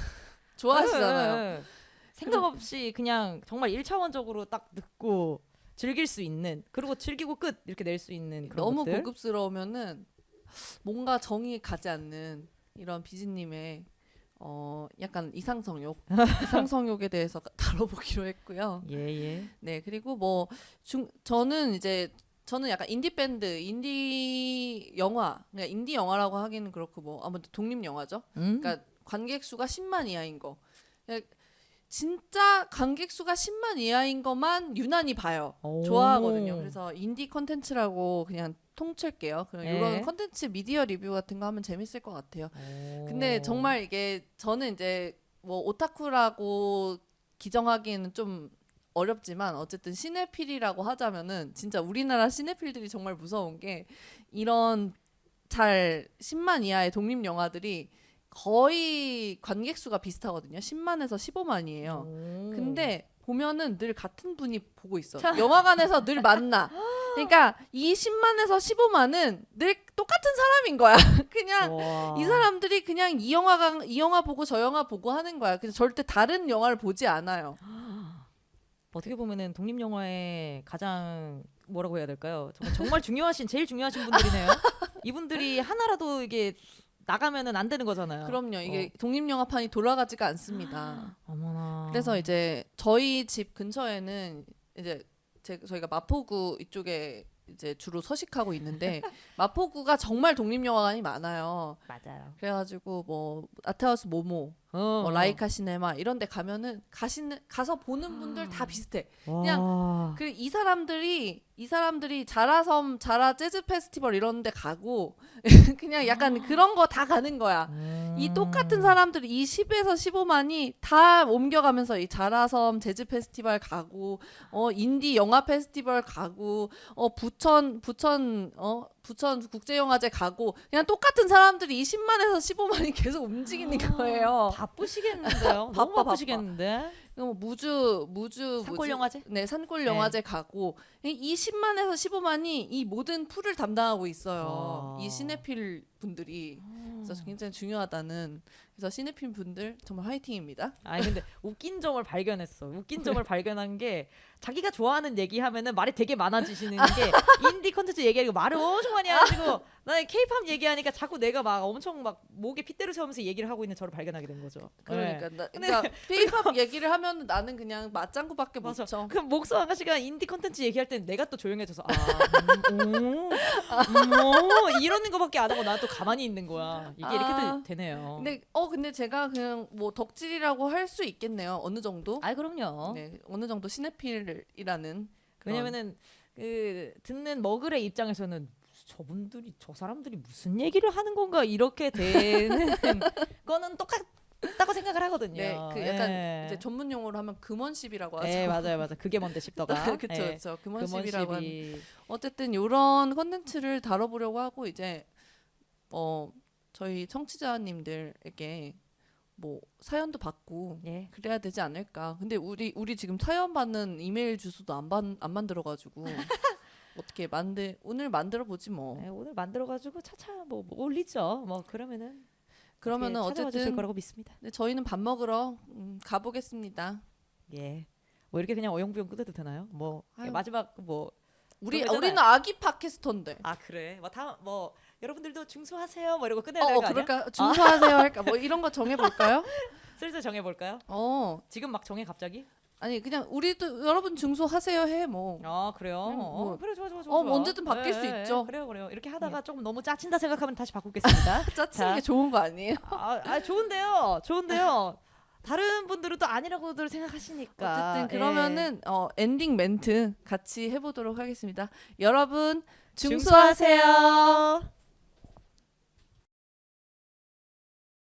좋아하시잖아요. 생각 없이 그냥 정말 1차원적으로 딱 듣고 즐길 수 있는, 그리고 즐기고 끝 이렇게 낼 수 있는 그런 너무 것들. 고급스러우면은 뭔가 정이 가지 않는 이런 비지님의 약간 이상성욕에 대해서 다뤄보기로 했고요. 예. 네, 그리고 뭐 저는 이제 저는 약간 인디 밴드, 인디 영화, 그러니까 인디 영화라고 하기는 그렇고 뭐 아무튼 독립 영화죠. 그러니까 관객 수가 10만 이하인 거. 그러니까 진짜 관객 수가 10만 이하인 것만 유난히 봐요. 좋아하거든요. 그래서 인디 컨텐츠라고 그냥 통칠게요. 그럼 네. 이런 컨텐츠 미디어 리뷰 같은 거 하면 재밌을 것 같아요. 근데 정말 이게 저는 이제 뭐 오타쿠라고 기정하기에는 좀 어렵지만 어쨌든 시네필이라고 하자면은 진짜 우리나라 시네필들이 정말 무서운 게 이런 잘 10만 이하의 독립 영화들이 거의 관객 수가 비슷하거든요. 10만에서 15만이에요. 근데 보면은 늘 같은 분이 보고 있어. 영화관에서 늘 만나. 그러니까 이 10만에서 15만은 늘 똑같은 사람인 거야. 그냥 이 사람들이 그냥 이 영화 보고 저 영화 보고 하는 거야. 그래서 절대 다른 영화를 보지 않아요. 어떻게 보면은 독립 영화의 가장 뭐라고 해야 될까요? 정말 중요하신 제일 중요하신 분들이네요. 이분들이 하나라도 이게 나가면은 안 되는 거잖아요. 그럼요. 이게 독립 영화판이 돌아가지가 않습니다. 어머나. 그래서 이제 저희 집 근처에는 이제 저희가 마포구 이쪽에 이제 주로 서식하고 있는데 마포구가 정말 독립 영화관이 많아요. 맞아요. 그래가지고 뭐 아트하우스 모모, 뭐 라이카 시네마 이런 데 가면은 가서 보는 분들 다 비슷해. 그냥 그 이 사람들이 자라섬 자라 재즈 페스티벌 이런 데 가고 그냥 약간 그런 거 다 가는 거야. 이 똑같은 사람들이 이 10에서 15만이 다 옮겨가면서 이 자라섬 재즈 페스티벌 가고 인디 영화 페스티벌 가고 부천 국제영화제 가고 그냥 똑같은 사람들이 이 10만에서 15만이 계속 움직이는 거예요. 바쁘시겠는데요? 너무 바빠. 바쁘시겠는데? 뭐 무주 산골 영화제? 네, 산골 영화제 가고 이 10만에서 15만이 이 모든 풀을 담당하고 있어요. 이 시네필 분들이. 그래서 굉장히 중요하다는. 그래서 시네필 분들 정말 화이팅입니다. 아니 근데 웃긴 점을 발견했어. 웃긴 점을 발견한 게 자기가 좋아하는 얘기하면은 말이 되게 많아지시는 게 인디 컨텐츠 얘기하고 말을 엄청 많이 해가지고 나는 케이팝 얘기하니까 자꾸 내가 막 엄청 막 목에 핏대를 세우면서 얘기를 하고 있는 저를 발견하게 된 거죠. 그러니까 네. 그러니까 페이팝 얘기를 하면 나는 그냥 맞장구밖에 못 맞아. 쳐. 그럼 목소 아가씨가 인디 컨텐츠 얘기할 땐 내가 또 조용해져서 이러는 거밖에 안 하고 난 또 가만히 있는 거야. 이게 이렇게 되네요. 근데 제가 그냥 뭐 덕질이라고 할 수 있겠네요. 어느 정도. 아 그럼요. 네, 어느 정도 시네필이라는. 왜냐면은 그 듣는 머글의 입장에서는 저 사람들이 무슨 얘기를 하는 건가 이렇게 되는 거는 똑같다고 생각을 하거든요. 네, 그 약간 예. 이제 전문 용어로 하면 금원십이라고 하죠. 네, 맞아요. 그게 뭔데 싶더가. 그쵸, 예. 그쵸. 금원십이라고 하는. 금원십이 어쨌든 이런 컨텐츠를 다뤄보려고 하고 이제 저희 청취자님들에게 뭐 사연도 받고 예. 그래야 되지 않을까. 근데 우리 지금 사연 받는 이메일 주소도 안 만들어가지고 어떻게 오늘 만들어 보지 뭐. 네, 오늘 만들어가지고 차차 뭐 올리죠. 뭐 그러면은 어쨌든 주실 거라고 믿습니다. 네, 저희는 밥 먹으러 가보겠습니다. 예. 뭐 이렇게 그냥 어영부영 끝내도 되나요? 뭐 아유. 마지막 뭐 우리는 아기 팟캐스터인데. 아 그래. 뭐 다음 뭐 여러분들도 중수하세요. 뭐 이러고 끝내야 되는 거 아니야? 그럴까? 중소하세요 할까? 뭐 이런 거 정해 볼까요? 슬슬 정해 볼까요? 지금 막 정해 갑자기? 아니 그냥 우리도 여러분 중소하세요 해 뭐. 아 그래요? 뭐. 그래 좋아. 뭐 언제든 바뀔 수 있죠. 그래요. 이렇게 하다가 조금 너무 짜친다 생각하면 다시 바꾸겠습니다. 짜치는 게 좋은 거 아니에요? 좋은데요. 다른 분들은 또 아니라고들 생각하시니까. 어쨌든 그러면은 엔딩 멘트 같이 해보도록 하겠습니다. 여러분 중소하세요.